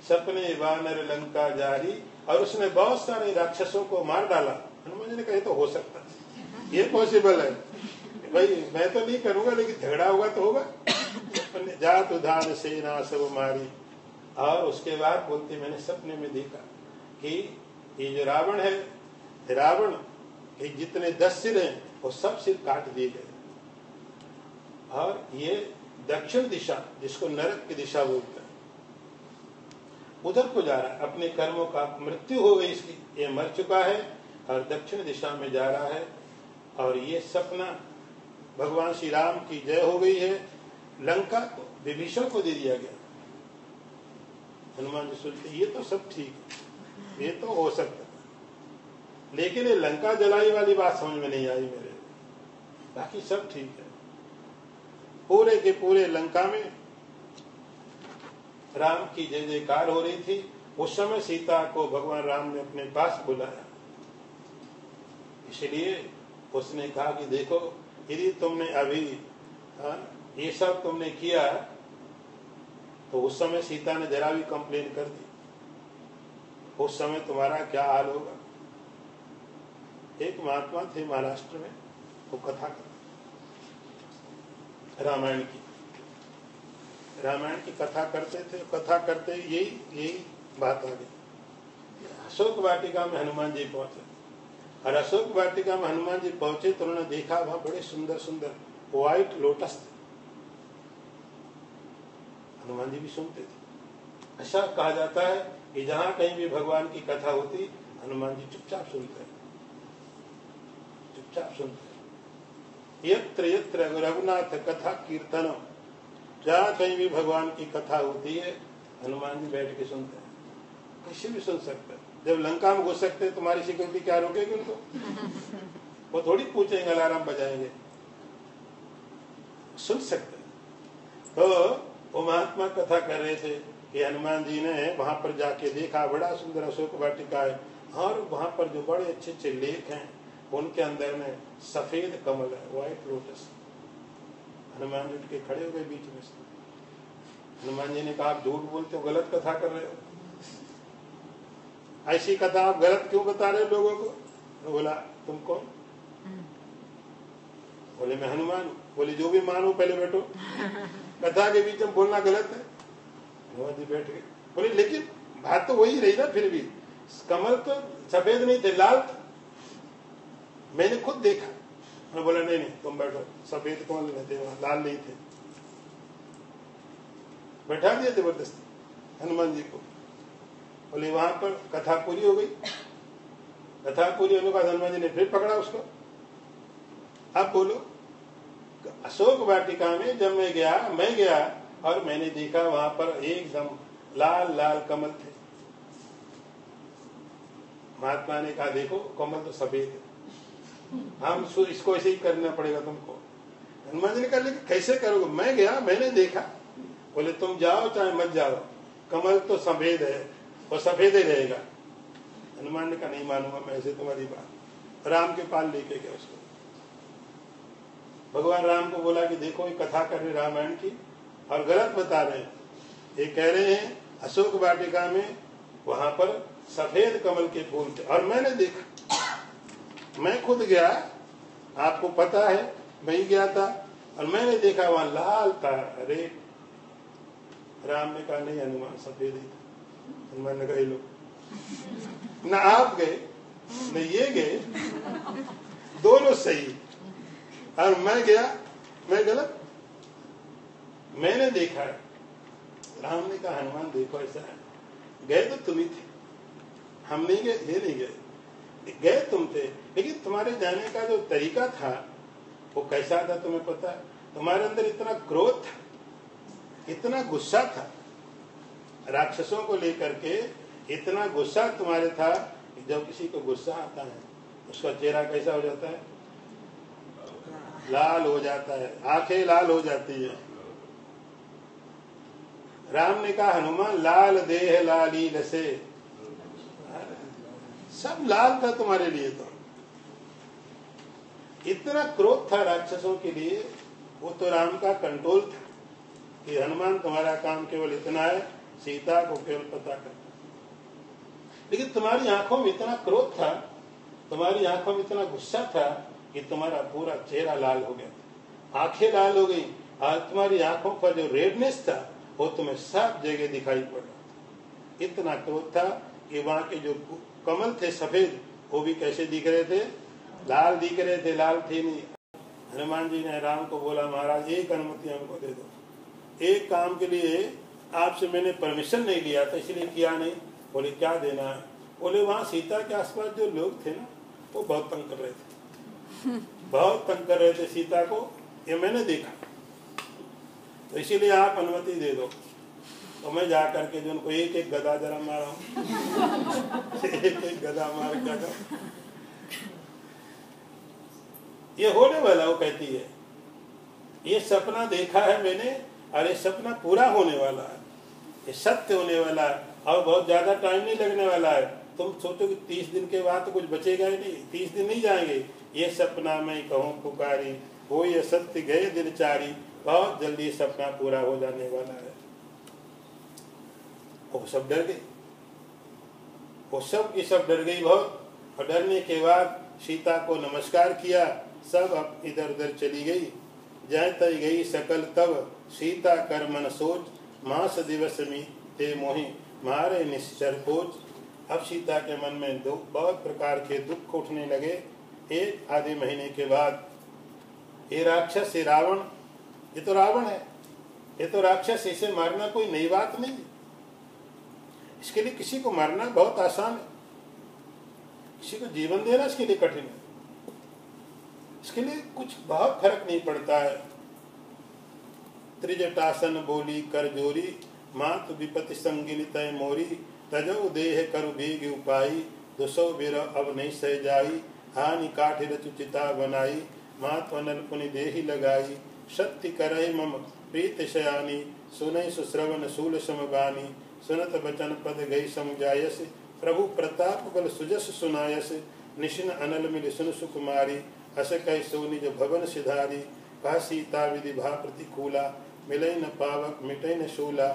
सपने वानर लंका जारी, और उसने बहुत सारे राक्षसों को मार डाला। हनुमान जी ने कहा तो हो सकता है, ये पॉसिबल है भाई, मैं तो नहीं करूंगा लेकिन झगड़ा होगा तो होगा। जात उधान सेना सब मारी। और उसके बाद बोलते मैंने सपने में देखा कि ये जो रावण है, रावण के जितने 10 सिर हैं वो सब सिर काट दिए गए, और ये दक्षिण दिशा जिसको नरक की दिशा बोलते हैं उधर को जा रहा है। अपने कर्मों का मृत्यु हो गई इसकी, ये मर चुका है और दक्षिण दिशा में जा रहा है। और ये सपना भगवान श्री राम की जय हो गई है, लंका को विभीषण को दे दिया गया। हनुमान जी सोचते ये तो सब ठीक है, ये तो हो सकता है, लेकिन ये लंका जलाई वाली बात समझ में नहीं आई मेरे। बाकी सब ठीक है। पूरे के पूरे लंका में राम की जय जयकार हो रही थी। उस समय सीता को भगवान राम ने अपने पास बुलाया, इसलिए उसने कहा कि देखो यदि तुमने अभी ये सब तुमने किया तो उस समय सीता ने जरा भी कंप्लेन कर दी, उस समय तुम्हारा क्या हाल होगा। एक महात्मा थे महाराष्ट्र में, वो कथा करते रामायण की कथा करते थे। कथा करते यही बात आ गई। अशोक वाटिका में हनुमान जी पहुंचे, और अशोक वाटिका में हनुमान जी पहुंचे तो उन्होंने देखा वहां बड़े सुंदर सुंदर व्हाइट लोटस थे। हनुमान जी भी सुनते थे। ऐसा कहा जाता है कि जहां कहीं भी भगवान की कथा होती हनुमान जी चुपचाप सुनते, चुपचाप सुनते। यत्र यत्र रघुनाथ कथा कीर्तन, जहां कहीं भी भगवान की कथा होती है हनुमान जी बैठ के सुनते हैं। किसी भी सुन सकते हैं। जब लंका में घुस सकते हैं तुम्हारी सिक्योरिटी क्या रोकेगी उनको? वो थोड़ी पूछेंगे, अलार्म बजाएंगे, सुन सकते हैं। तो वो महात्मा कथा कर रहे थे कि हनुमान जी ने वहां पर जाके देखा, बड़ा सुंदर अशोक वाटिका है, और वहां पर जो बड़े अच्छे अच्छे लेख हैं उनके अंदर में सफेद कमल है, व्हाइट लोटस। हनुमान जी उठ के खड़े हो गए बीच में से। हनुमान जी ने कहा आप झूठ बोलते हो, गलत कथा कर रहे हो, ऐसी कथा आप गलत क्यों बता रहे हो लोगों को? बोला तुम कौन? बोले मैं हनुमान। बोले जो भी मानो पहले बैठो, कथा के बीच में बोलना गलत है। हनुमान जी बैठ गए। बोले लेकिन बात तो वही रही ना, फिर भी कमल तो सफेद नहीं थे, लाल था, मैंने खुद देखा। मैं बोला नहीं तुम बैठो, सफेद कमल नहीं थे वहां, लाल नहीं थे। बैठा दिया जबरदस्ती हनुमान जी को। बोले वहां पर कथा पूरी हो गई। कथा पूरी होने के बाद हनुमान जी ने फिर पकड़ा उसको, अब बोलो, अशोक वाटिका में जब मैं गया और मैंने देखा वहां पर एकदम लाल लाल कमल थे। महात्मा ने कहा देखो कमल तो सफेद है, हम इसको ऐसे ही करना पड़ेगा तुमको। हनुमान जी ने कहा लेकिन कैसे करोगे? मैं गया, मैंने देखा। बोले तुम जाओ चाहे मत जाओ, कमल तो सफेद है और सफेद ही रहेगा। हनुमान ने कहा नहीं मानूंगा मैं ऐसे तुम्हारी बात। राम के पास लेके गया उसको। भगवान राम को बोला कि देखो ये कथा कर रहे रामायण की और गलत बता रहे हैं। ये कह रहे हैं अशोक वाटिका में वहां पर सफेद कमल के फूल थे और मैंने देखा, मैं खुद गया, आपको पता है मैं ही गया था और मैंने देखा वहां लाल था। अरे राम ने कहा नहीं हनुमान सफेद ही था। हनुमान ने कहा लो, न आप गए न ये गए, दोनों सही और मैं गया, मैं गलत। मैंने देखा, राम ने कहा हनुमान देखो ऐसा है, गए तो तुम ही थे, हम नहीं गए, ये नहीं गए, गए तुम थे, लेकिन तुम्हारे जाने का जो तरीका था वो कैसा था तुम्हें पता है? तुम्हारे अंदर इतना क्रोध था, इतना गुस्सा था, राक्षसों को लेकर के इतना गुस्सा तुम्हारे था कि जब किसी को गुस्सा आता है उसका चेहरा कैसा हो जाता है? लाल हो जाता है, आंखें लाल हो जाती है। राम ने कहा हनुमान लाल देह लाली लसे, सब लाल था तुम्हारे लिए। तो इतना क्रोध था राक्षसों के लिए, वो तो राम का कंट्रोल था कि हनुमान तुम्हारा काम केवल इतना है, सीता को केवल पता कर। लेकिन तुम्हारी आंखों में इतना क्रोध था, तुम्हारी आंखों में इतना गुस्सा था कि तुम्हारा पूरा चेहरा लाल हो गया, आंखें लाल हो गई और तुम्हारी आंखों पर जो रेडनेस था वो तुम्हें सब जगह दिखाई पड़ा। इतना क्रोध था कि वहां के जो कमल थे सफेद वो भी कैसे दिख रहे थे? लाल दिख रहे थे, लाल थे नहीं। हनुमान जी ने राम को बोला महाराज एक अनुमति हमको दे दो, एक काम के लिए आपसे मैंने परमिशन नहीं लिया था इसलिए किया नहीं। बोले क्या देना है? बोले वहां सीता के आसपास जो लोग थे ना वो बहुत तंग कर रहे थे, बहुत तंग कर रहे थे सीता को, ये मैंने देखा, तो इसीलिए आप अनुमति दे दो। तो मैं जा करके जो उनको एक एक गदा जरा मारा हूं एक एक गदा मार क्या कर ये होने वाला। वो कहती है ये सपना देखा है मैंने और ये सपना पूरा होने वाला है, ये सत्य होने वाला है और बहुत ज्यादा टाइम नहीं लगने वाला है। तुम सोचो कि 30 दिन के बाद तो कुछ बचेगा ही नहीं, 30 दिन नहीं जाएंगे। ये सपना मैं कहूँ पुकारी, वो ये सत्य गए दिनचारी, बहुत जल्दी सपना पूरा हो जाने वाला है। वो सब डर गई, वो सब की सब डर गई बहुत, और डरने के बाद सीता को नमस्कार किया, सब अब इधर उधर चली गई। जय तय गई सकल तब सीता कर मन सोच, मास दिवस में ते मोहि मारे निश्चर खोज। अब सीता के मन में बहुत प्रकार के दुख उठने लगे। एक आधे महीने के बाद ये राक्षस, ये रावण, ये तो रावण है, ये तो राक्षस, इसे मारना कोई नई बात नहीं। इसके लिए किसी को मारना बहुत आसान है, किसी को जीवन देना इसके लिए कठिन है। इसके लिए कुछ बहुत फर्क नहीं पड़ता है। त्रिजटासन बोली कर जोरी, मात विपति संगिनी तय मोरी, तजो देह करु भीग उपाई, दुसो बिर अब नहीं सह जाई, हानि काठि रचु चिता बनाई, मात अनल पुनि देहि लगाई, सत्य करहि मम प्रीत शयानी, सुनहि सुश्रवण शूल समबानी, सुनत बचन पद गई समझायस, प्रभु प्रताप बल सुजस सुनायस, निशिन अनल मिल सुन सुकुमारी, हस कह सोनि जो भवन सिधारी, कह सीता विधि भा प्रतिकूला, मिलई न पावक मिटई न शूला,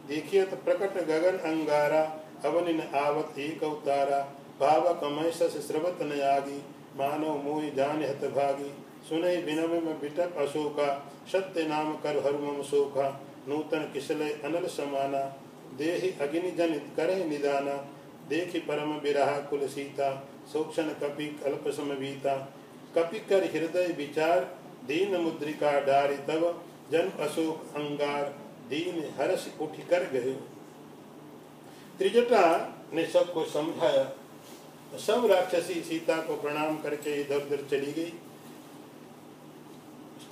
देखियत प्रकट गगन अंगारा, अवनि न आवत एक अवतारा, पावक मय सस स्रवत न आगी, मानव मोहि जान हत भागी, सुनई बिनम में बिटप अशोका, सत्य नाम कर हर मम शोका, नूतन किसलय अनल समाना, देहि अग्नि जनित करे निदाना, देखि परम बिरहा कुल सीता, सोक्षण कपि कल्प समबीता, कपि कर हृदय विचार, दीन मुद्रिका डारि तब, जन अशोक अंगार, दीन हर्ष उठ कर गए। त्रिजटा ने सबको समझाया, सब राक्षसी सीता को प्रणाम करके इधर उधर चली गई।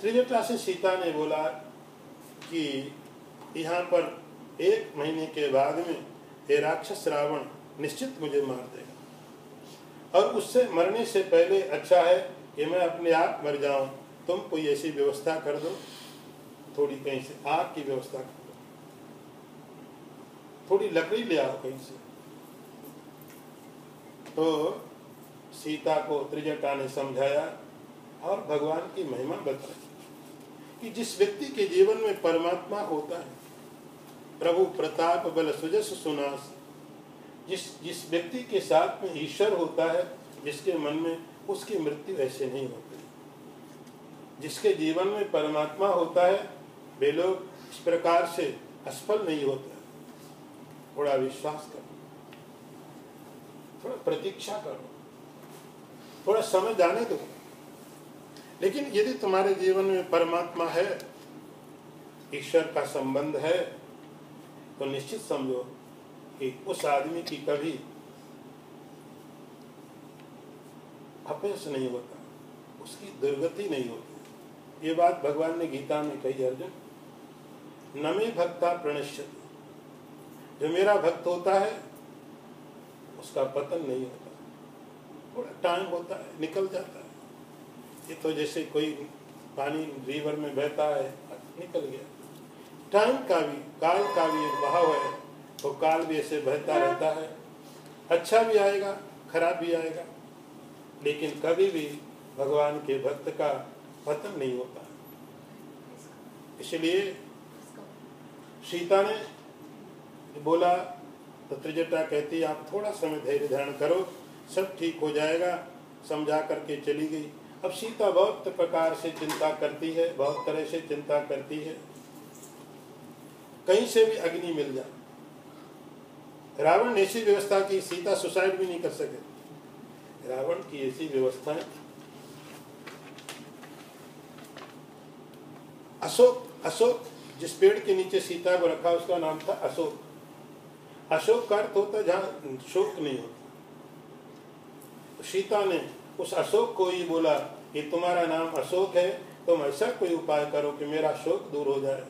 त्रिजटा से सीता ने बोला कि यहाँ पर 1 महीने के बाद में ये राक्षस रावण निश्चित मुझे मार देगा, और उससे मरने से पहले अच्छा है कि मैं अपने आप मर जाऊं। तुम कोई ऐसी व्यवस्था कर दो, थोड़ी कहीं से आग की व्यवस्था कर दो, थोड़ी लकड़ी ले आओ कहीं से। तो सीता को त्रिजटा ने समझाया और भगवान की महिमा बताई कि जिस व्यक्ति के जीवन में परमात्मा होता है, प्रभु प्रताप बल सुजस सुनास, जिस व्यक्ति के साथ में ईश्वर होता है, जिसके मन में, उसकी मृत्यु ऐसे नहीं होती। जिसके जीवन में परमात्मा होता है, वे लोग इस प्रकार से असफल नहीं होते। थोड़ा विश्वास करो, थोड़ा प्रतीक्षा करो, थोड़ा समय जाने दो। लेकिन यदि तुम्हारे जीवन में परमात्मा है, ईश्वर का संबंध है, तो निश्चित समझो कि उस आदमी की कभी अपयश नहीं होता, उसकी दुर्गति नहीं होती। ये बात भगवान ने गीता में कही, अर्जुन न मे भक्ता प्रणश्यति, जो मेरा भक्त होता है उसका पतन नहीं होता, थोड़ा टाइम होता है, निकल जाता है। ये तो जैसे कोई पानी रिवर में बहता है, निकल गया। टाइम का भी, काल का भी एक बहाव है, तो काल भी ऐसे बहता रहता है, अच्छा भी आएगा, खराब भी आएगा, लेकिन कभी भी भगवान के भक्त का पतन नहीं होता। इसलिए सीता ने बोला तो त्रिजटा कहती आप थोड़ा समय धैर्य धारण करो, सब ठीक हो जाएगा, समझा करके चली गई। अब सीता बहुत प्रकार से चिंता करती है, बहुत तरह से चिंता करती है, कहीं से भी अग्नि मिल जाए। रावण ने ऐसी व्यवस्था की, सीता सुसाइड भी नहीं कर सके। रावण की ऐसी व्यवस्था है। अशोक जिस पेड़ के नीचे सीता को रखा उसका नाम था अशोक। अशोक का अर्थ होता जहाँ शोक नहीं होता। सीता ने उस अशोक को ही बोला कि तुम्हारा नाम अशोक है, तुम ऐसा कोई उपाय करो कि मेरा शोक दूर हो जाए।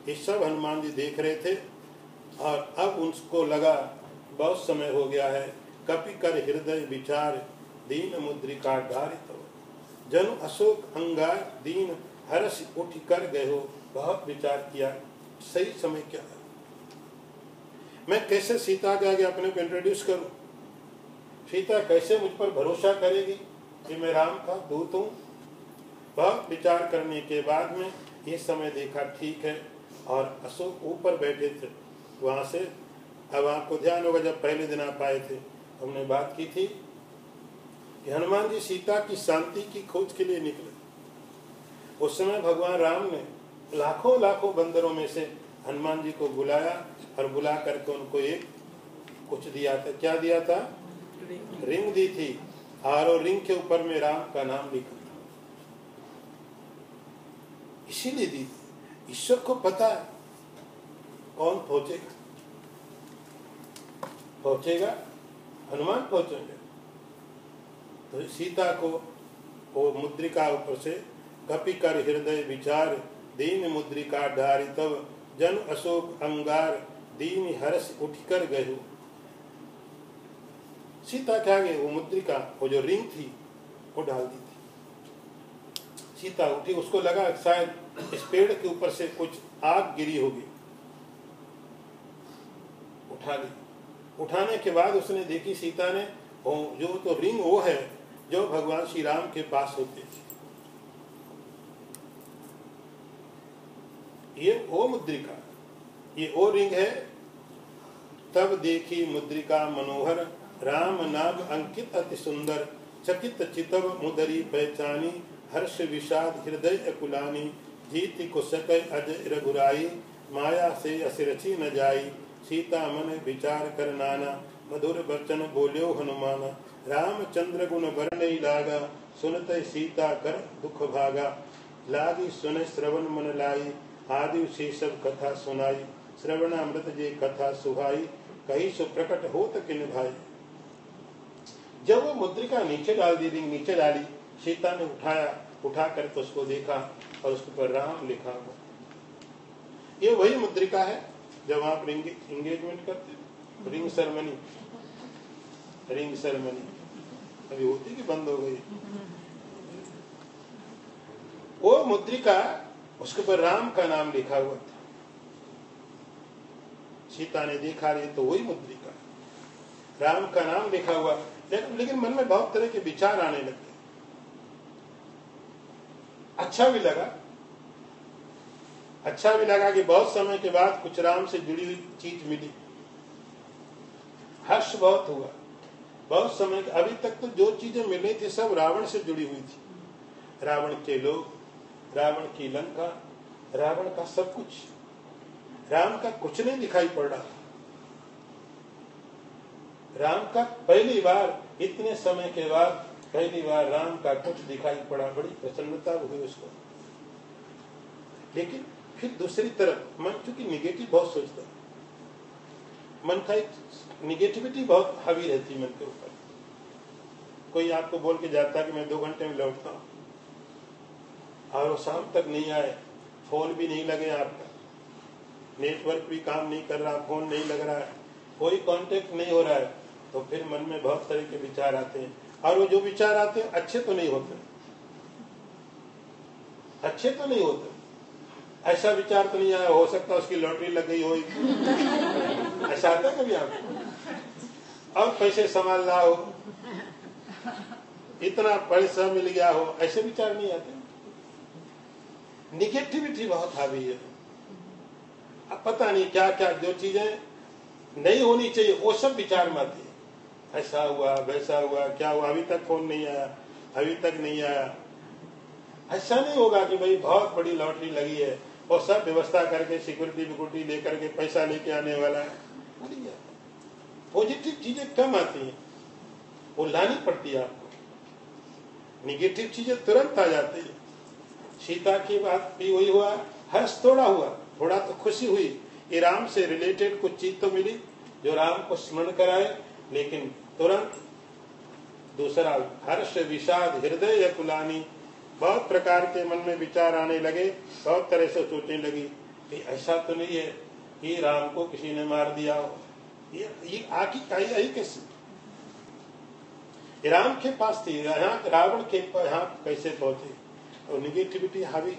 ये सब हनुमान जी देख रहे थे और अब उनको लगा बहुत समय हो गया है। कपि कर हृदय विचार दीन मुद्रिका धारित, जनु अशोक अंगार दीन हर्ष उठ कर गए हो। बहुत विचार किया, सही समय क्या है, मैं कैसे सीता के आगे अपने को इंट्रोड्यूस करूं, सीता कैसे मुझ पर भरोसा करेगी कि मैं राम का दूत हूं। बहुत विचार करने के बाद में ये समय देखा ठीक है, और अशोक ऊपर बैठे थे वहां से। अब आपको ध्यान होगा जब पहले दिन आप आए थे, हमने बात की थी कि हनुमान जी सीता की शांति की खोज के लिए निकले। उस समय भगवान राम ने लाखों लाखों बंदरों में से हनुमान जी को बुलाया और बुला करके उनको एक कुछ दिया था। क्या दिया था? रिंग दी थी, और रिंग के ऊपर में राम का नाम लिखा था। इसीलिए दी थी। ईश्वर को पता है कौन पहुंचेगा, हनुमान पहुंचेंगे। तो सीता को वो मुद्रिका ऊपर से कपि कर हृदय विचार दीन मुद्रिका धारी, तब जन अशोक अंगार दीन हर्ष उठ कर गए। सीता क्या गए, वो मुद्रिका, वो जो रिंग थी वो डाल दी थी। सीता उठी, उसको लगा शायद इस पेड़ के ऊपर से कुछ आग गिरी होगी, उठा ली। उठाने के बाद उसने देखी सीता ने, जो तो रिंग वो है जो भगवान श्री राम के पास होते थे। ये वो मुद्रिका, ये वो रिंग है। तब देखी मुद्रिका मनोहर, राम नाम अंकित अति सुंदर, चकित चितव मुदरी पहचानी, हर्ष विषाद हृदय अकुलानी, जीति को सकै अजय रघुराई, माया से असरची न जाई, सीता मन विचार कर नाना, मधुर वचन बोल्यो हनुमाना, रामचंद्र गुण वर्णई लागा, सुनत सीता कर दुख भागा, लागी सुन श्रवण मन लाई, आदि शीर्षक कथा सुनाई, श्रवणामृत जे कथा सुहाई, कहीं सो प्रकट होत किन भाई। जब वो मुद्रिका नीचे डाल दी, रिंग नीचे डाली, सीता ने उठाया, उठा कर तो उसको देखा और उसके ऊपर राम लिखा हुआ। ये वही मुद्रिका है जब आप इंगेजमेंट करते हैं, रिंग सेरेमनी अभी होती कि बंद हो गई। वो मुद्रिका, उसके ऊपर राम का नाम लिखा हुआ था। सीता ने देखा रही तो वही मुद्रिका, राम का नाम लिखा हुआ। लेकिन मन में बहुत तरह के विचार आने लगे। अच्छा भी लगा कि बहुत समय के बाद कुछ राम से जुड़ी हुई चीज मिली। हर्ष बहुत हुआ। बहुत समय, अभी तक तो जो चीजें मिली थी सब रावण से जुड़ी हुई थी। रावण के लोग, रावण की लंका, रावण का सब कुछ। राम का कुछ नहीं दिखाई पड़ रहा। राम का पहली बार, इतने समय के बाद पहली बार राम का कुछ दिखाई पड़ा। बड़ी प्रसन्नता हुई उसको। लेकिन फिर दूसरी तरफ मन चूंकि निगेटिव बहुत सोचता, मन का एक निगेटिविटी बहुत हावी रहती मन के ऊपर। कोई आपको बोल के जाता कि मैं 2 घंटे में लौटता हूं, और वो शाम तक नहीं आए, फोन भी नहीं लगे आपका, नेटवर्क भी काम नहीं कर रहा, फोन नहीं लग रहा है, कोई कांटेक्ट नहीं हो रहा है, तो फिर मन में बहुत तरह के विचार आते हैं। और वो जो विचार आते हैं अच्छे तो नहीं होते, ऐसा विचार तो नहीं आया हो सकता उसकी लॉटरी लग गई हो, ऐसा आता है कभी आपको? और पैसे संभाल रहा हो, इतना पैसा मिल गया हो, ऐसे विचार नहीं आते। निगेटिविटी बहुत हावी है। अब पता नहीं क्या क्या जो चीजें नहीं होनी चाहिए वो सब विचार में आती है। ऐसा हुआ, वैसा हुआ, क्या हुआ, अभी तक फोन नहीं आया, अभी तक नहीं आया। ऐसा नहीं होगा कि भाई बहुत बड़ी लॉटरी लगी है और सब व्यवस्था करके सिक्योरिटी लेकर के पैसा लेके आने वाला है। पॉजिटिव चीजें कम आती हैं, वो लानी पड़ती है आपको। निगेटिव चीजें तुरंत आ जाती है। सीता की बात भी वही हुआ, हर्ष थोड़ा हुआ, थोड़ा तो खुशी हुई कि राम से रिलेटेड कुछ चीज तो मिली जो राम को स्मरण कराए। लेकिन तुरंत दूसरा हर्ष विषाद हृदय कुलानी, बहुत प्रकार के मन में विचार आने लगे। बहुत तरह से सोचने लगी कि ऐसा तो नहीं है कि राम को किसी ने मार दिया हो, ये आखिर आई कैसे? राम के पास थी, यहाँ रावण के यहाँ कैसे पहुंचे? और निगेटिविटी हावी।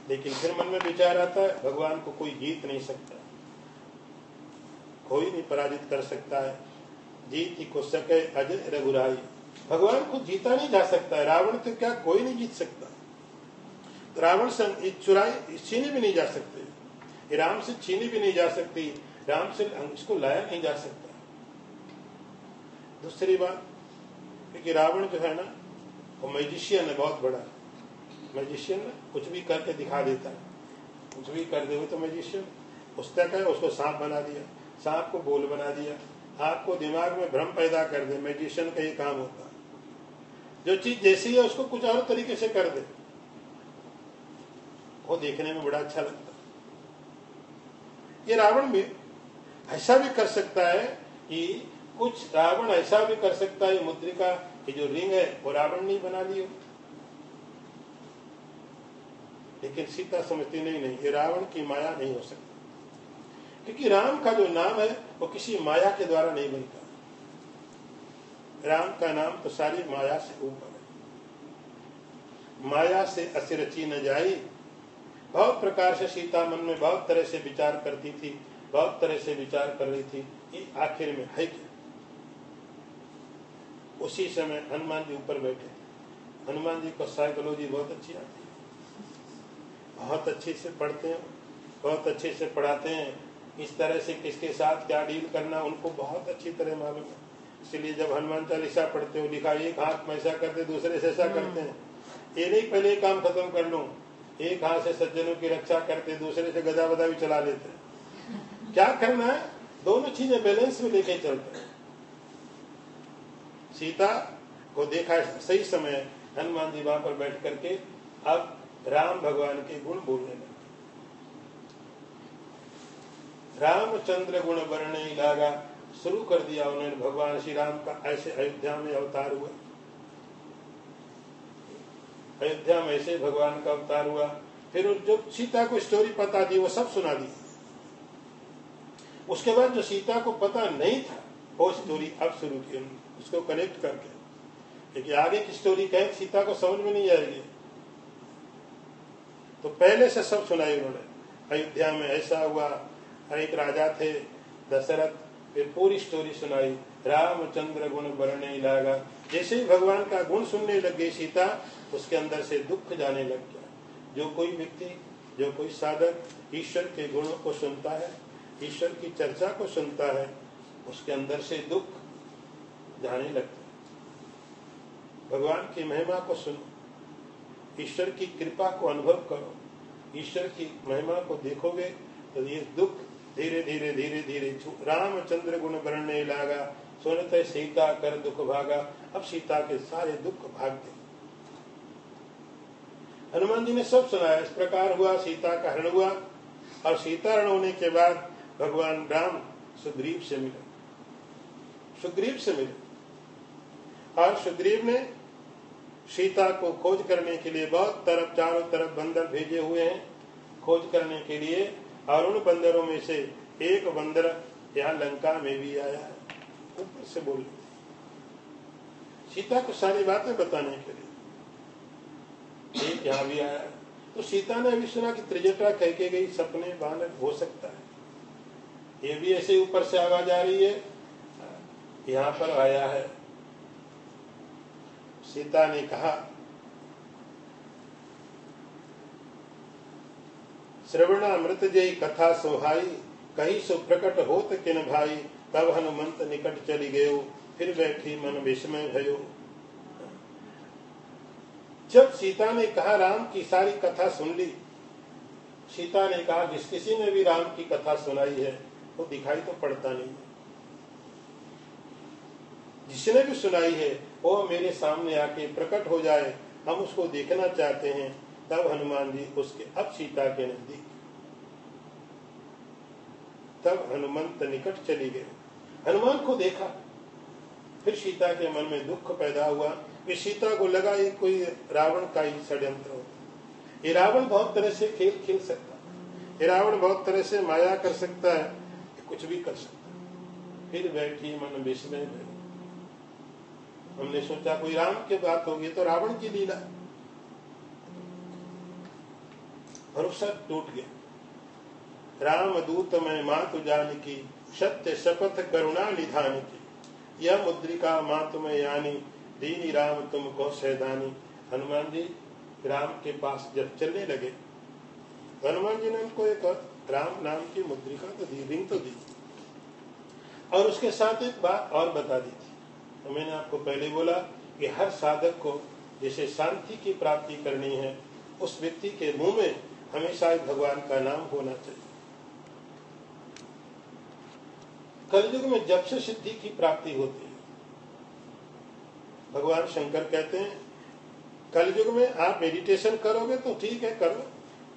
लेकिन फिर मन में विचार आता है भगवान को कोई जीत नहीं सकता, कोई नहीं पराजित कर सकता है। जीत को सके अजय रघुराई, भगवान को जीता नहीं जा सकता है। रावण तो क्या कोई नहीं जीत सकता। रावण से चुराई छीनी भी नहीं जा सकती, राम से छीनी भी नहीं जा सकती, राम से इसको लाया नहीं जा सकता। दूसरी बात क्योंकि रावण जो है ना वो मैजिशियन है, बहुत बड़ा मैजिशियन है, कुछ भी करके दिखा देता है, कुछ भी कर दे तो मैजिशियन। उस तक है, उसको सांप बना दिया, सांप को बोल बना दिया, आपको दिमाग में भ्रम पैदा कर दे। मैजिशियन का ये काम होता है, जो चीज जैसी है उसको कुछ और तरीके से कर दे, वो देखने में बड़ा अच्छा लगता है। ये रावण भी ऐसा भी कर सकता है कि कुछ रावण ऐसा भी कर सकता है, मुद्रिका की जो रिंग है वो रावण नहीं बना ली हो। लेकिन सीता समझती नहीं, ये रावण की माया नहीं हो सकती, क्योंकि राम का जो नाम है वो किसी माया के द्वारा नहीं बनता। राम का नाम तो सारी माया से ऊपर है। माया से असी रची न जाई। बहुत प्रकार से सीता मन में बहुत तरह से विचार करती थी, बहुत तरह से विचार कर रही थी कि आखिर में है क्या। उसी समय हनुमान जी ऊपर बैठे। हनुमान जी को साइकोलॉजी बहुत अच्छी आती है, बहुत अच्छे से पढ़ते हैं, बहुत अच्छे से पढ़ाते हैं। इस तरह से किसके साथ क्या डील करना उनको बहुत अच्छी तरह मालूम है। इसलिए जब हनुमान चालीसा पढ़ते हो लिखा एक हाथ में ऐसा करते दूसरे से ऐसा करते हैं। ये नहीं पहले काम खत्म कर लूं, एक हाथ से सज्जनों की रक्षा करते दूसरे से गदा बदा भी चला लेते हैं। क्या करना है, दोनों चीजें बैलेंस में लेके चलते हैं। सीता को देखा सही समय हनुमान जी वहां पर बैठ करके अब राम भगवान के गुण बोलने लगे। रामचंद्र गुण वर्णने लागा, शुरू कर दिया उन्होंने। भगवान श्री राम का ऐसे अयोध्या में अवतार हुआ। अयोध्या में ऐसे भगवान का अवतार हुआ। फिर जो सीता को स्टोरी पता थी वो सब सुना दी। उसके बाद जो सीता को पता नहीं था वो स्टोरी अब शुरू की, उसको कनेक्ट करके, क्योंकि आगे की स्टोरी कहे सीता को समझ में नहीं आएगी, तो पहले से सब सुनाई उन्होंने। अयोध्या में ऐसा हुआ, एक राजा थे दशरथ, फिर पूरी स्टोरी सुनाई। रामचंद्र गुण बरने लगा। जैसे ही भगवान का गुण सुनने लग गई सीता, उसके अंदर से दुख जाने लग गया। जो कोई व्यक्ति, जो कोई साधक ईश्वर के गुणों को सुनता है, ईश्वर की चर्चा को सुनता है, उसके अंदर से दुख जाने लगता है। भगवान की महिमा को सुनो, ईश्वर की कृपा को अनुभव करो, ईश्वर की महिमा को देखोगे तो ये दुख धीरे धीरे धीरे धीरे रामचंद्र गुण बरने लगा, सुनत सीता कर दुख भागा। अब सीता के सारे दुख भाग गए। हनुमान जी ने सब सुनाया। इस प्रकार हुआ, सीता का हरण हुआ, और सीता हरण होने के बाद भगवान राम सुग्रीव से मिले। सुग्रीव से मिले और सुग्रीव ने सीता को खोज करने के लिए बहुत तरफ, चारों तरफ बंदर भेजे हुए हैं खोज करने के लिए, और उन बंदरों में से एक बंदर यहाँ लंका में भी आया है, ऊपर से बोल सीता को सारी बातें बताने के लिए। एक यहाँ भी आया, तो सीता ने अभी सुना कि त्रिजटा कह के गई, सपने बानर हो सकता है, ये भी ऐसे ऊपर से आवाज आ रही है, यहाँ पर आया है। सीता ने कहा, श्रवणामृत जय कथा सोहाई, कही सो प्रकट होत किन भाई। तब हनुमंत निकट चली गयो, फिर बैठी मन विस्मय भयो। जब सीता ने कहा, राम की सारी कथा सुन ली, सीता ने कहा जिस किसी ने भी राम की कथा सुनाई है वो दिखाई तो पड़ता नहीं, जिसने भी सुनाई है वो मेरे सामने आके प्रकट हो जाए, हम उसको देखना चाहते हैं। तब हनुमान जी उसके, अब सीता के नजदीक, तब हनुमंत निकट चली गए, हनुमान को देखा। फिर सीता के मन में दुख पैदा हुआ। फिर सीता को लगा ये कोई रावण का ही षड्यंत्र होता, ये रावण बहुत तरह से खेल खेल सकता है, ये रावण बहुत तरह से माया कर सकता है, कुछ भी कर सकता है। फिर बैठी मन विस्मय में, हमने सोचा कोई राम की बात होगी तो रावण की लीला, भरोसा टूट गया। राम दूत मैं मातु जानकी, सत्य शपथ करुणा निधान की। यह मुद्रिका मातु में यानी, दीनी राम तुमको सैदानी। हनुमान जी राम के पास जब चलने लगे, हनुमान जी ने उनको एक राम नाम की मुद्रिका तो दी, रिंग तो दी, और उसके साथ एक बात और बता दी थी। तो मैंने आपको पहले बोला कि हर साधक को जैसे शांति की प्राप्ति करनी है, उस व्यक्ति के मुंह में हमेशा भगवान का नाम होना चाहिए। कलयुग में जब से सिद्धि की प्राप्ति होती है, भगवान शंकर कहते हैं कलयुग में आप मेडिटेशन करोगे तो ठीक है करो,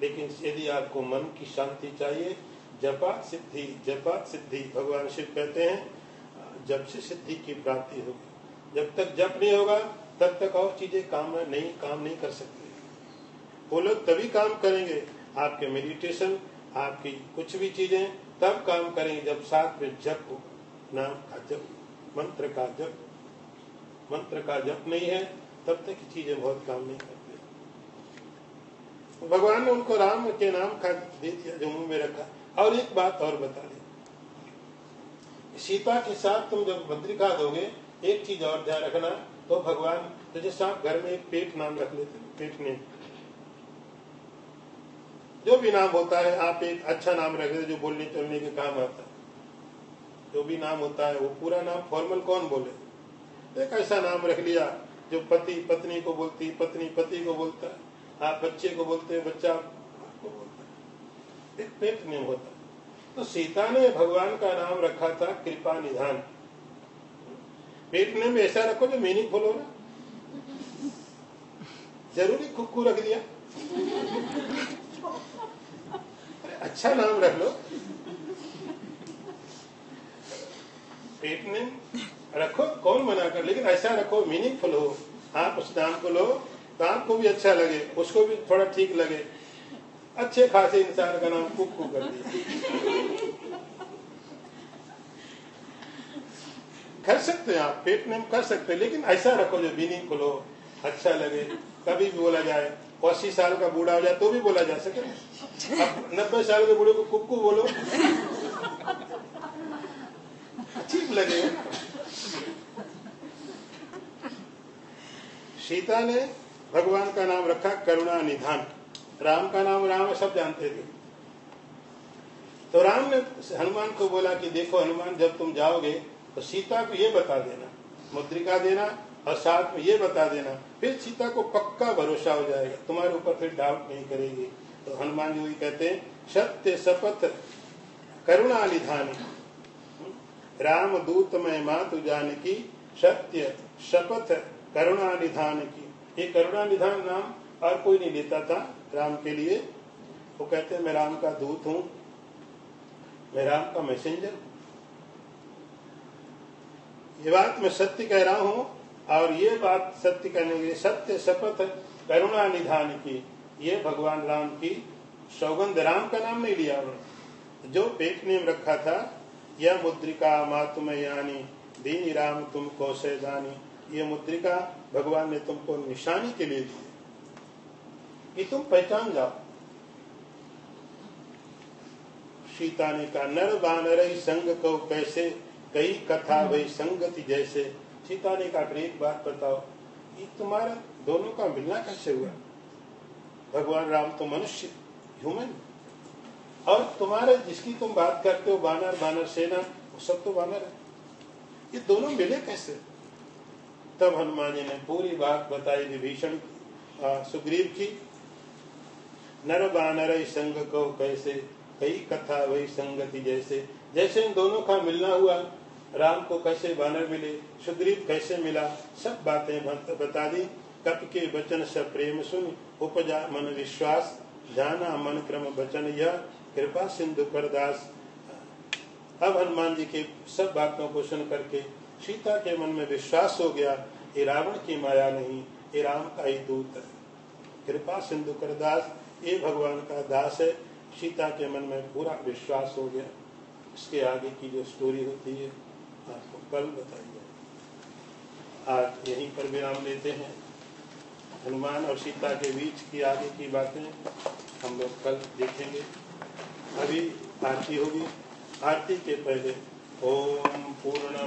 लेकिन यदि आपको मन की शांति चाहिए, जपात सिद्धि, जपात सिद्धि। भगवान शिव कहते हैं जब से सिद्धि की प्राप्ति होगी, जब तक जप नहीं होगा तब तक और चीजें काम नहीं कर सकते। वो लोग तभी काम करेंगे, आपके मेडिटेशन, आपकी कुछ भी चीजें तब काम करेंगे जब साथ में जप हो, नाम का जप, मंत्र का जप। मंत्र का जप नहीं है तब तक चीजें बहुत काम नहीं करती। तो भगवान ने उनको राम के नाम का दे दिया जो मुंह में रखा। और एक बात और बता दी, सीता के साथ तुम जब भद्रिका दोगे, एक चीज और ध्यान रखना, तो भगवान तो जैसे आप घर में एक पेट नाम रख लेते हैं, पेट ने जो भी नाम होता है आप एक अच्छा नाम रख देते जो बोलने चलने के काम आता है। जो भी नाम होता है वो पूरा नाम फॉर्मल कौन बोले, एक ऐसा नाम रख लिया जो पति पत्नी को बोलती, पत्नी पति को बोलता है, आप बच्चे को बोलते हैं, बच्चा आपको बोलता है, एक पेट नेम होता है। तो सीता ने भगवान का नाम रखा था कृपा निधान। पेट नेम ऐसा रखो जो मीनिंगफुल हो ना, जरूरी कुक्कू रख दिया, अच्छा नाम रख लो, पेट नेम रखो, कौन मना कर, लेकिन ऐसा रखो मीनिंगफुल हो। आप उस नाम को लो काम को भी अच्छा लगे, उसको भी थोड़ा ठीक लगे, अच्छे खासे इंसान का नाम कुक्कू कर दिया। कर सकते हैं आप, पेट नेम कर सकते हैं, लेकिन ऐसा रखो जो मीनिंग खुलो, अच्छा लगे, कभी भी बोला जाए। 80 साल का बूढ़ा हो जाए तो भी बोला जा सके। अब 90 साल के बूढ़े को कुक्कू बोलो, अजीब लगेगा। सीता ने भगवान का नाम रखा करुणा निधान। राम का नाम राम सब जानते थे। तो राम ने हनुमान को बोला कि देखो हनुमान, जब तुम जाओगे तो सीता को ये बता देना, मुद्रिका देना, और साथ में ये बता देना, फिर सीता को पक्का भरोसा हो जाएगा, तुम्हारे ऊपर फिर डाउट नहीं करेगी। तो हनुमान जी कहते हैं सत्य शपथ करुणा निधानी, राम दूत में मातु जानकी, सत्य शपथ करुणा निधान की। ये करुणा निधान नाम और कोई नहीं लेता था राम के लिए। वो कहते हैं मैं राम का दूत हूं, मैं राम का मैसेंजर हूं, ये बात मैं सत्य कह रहा हूं, और ये बात सत्य करने के लिए सत्य शपथ करुणा निधान की, ये भगवान राम की सौगंध। राम का नाम नहीं लिया उन्होंने, जो पेट नेम रखा था, यह मुद्रिका मातुमयानी दीनी राम तुमको से जानी, ये मुद्रिका भगवान ने तुमको निशानी के लिए दी कि तुम पहचान जाओ। सीता ने कहा नर बानर संग को कैसे, कई कथा वही संगति जैसे। सीता ने कहा एक बात बताओ, ये तुम्हारा दोनों का मिलना कैसे हुआ? भगवान राम तो मनुष्य, ह्यूमन, और तुम्हारे जिसकी तुम बात करते हो बानर, बानर सेना, वो सब तो बानर है, ये दोनों मिले कैसे? तब हनुमान जी ने पूरी बात बताई विभीषण सुग्रीव की। नर बानर संग को कैसे, कई कथा वही संगति जैसे। जैसे इन दोनों का मिलना हुआ, राम को कैसे बानर मिले, सुग्रीव कैसे मिला, सब बातें बता दी। कप के वचन सब प्रेम सुन, उपजा मन विश्वास, जाना मन क्रम वचन यह, कृपा सिंधु कर दास। अब हनुमान जी के सब बातों को सुन करके सीता के मन में विश्वास हो गया, ये रावण की माया नहीं, ये राम का ही दूत है। कृपा सिंधु कर दास, ये भगवान का दास है। सीता के मन में पूरा विश्वास हो गया। इसके आगे की जो स्टोरी होती है आपको कल बताइए। आज यहीं पर विराम लेते हैं। हनुमान और सीता के बीच की आगे की बातें हम लोग कल देखेंगे। अभी आरती होगी। आरती के पहले ओम पूर्ण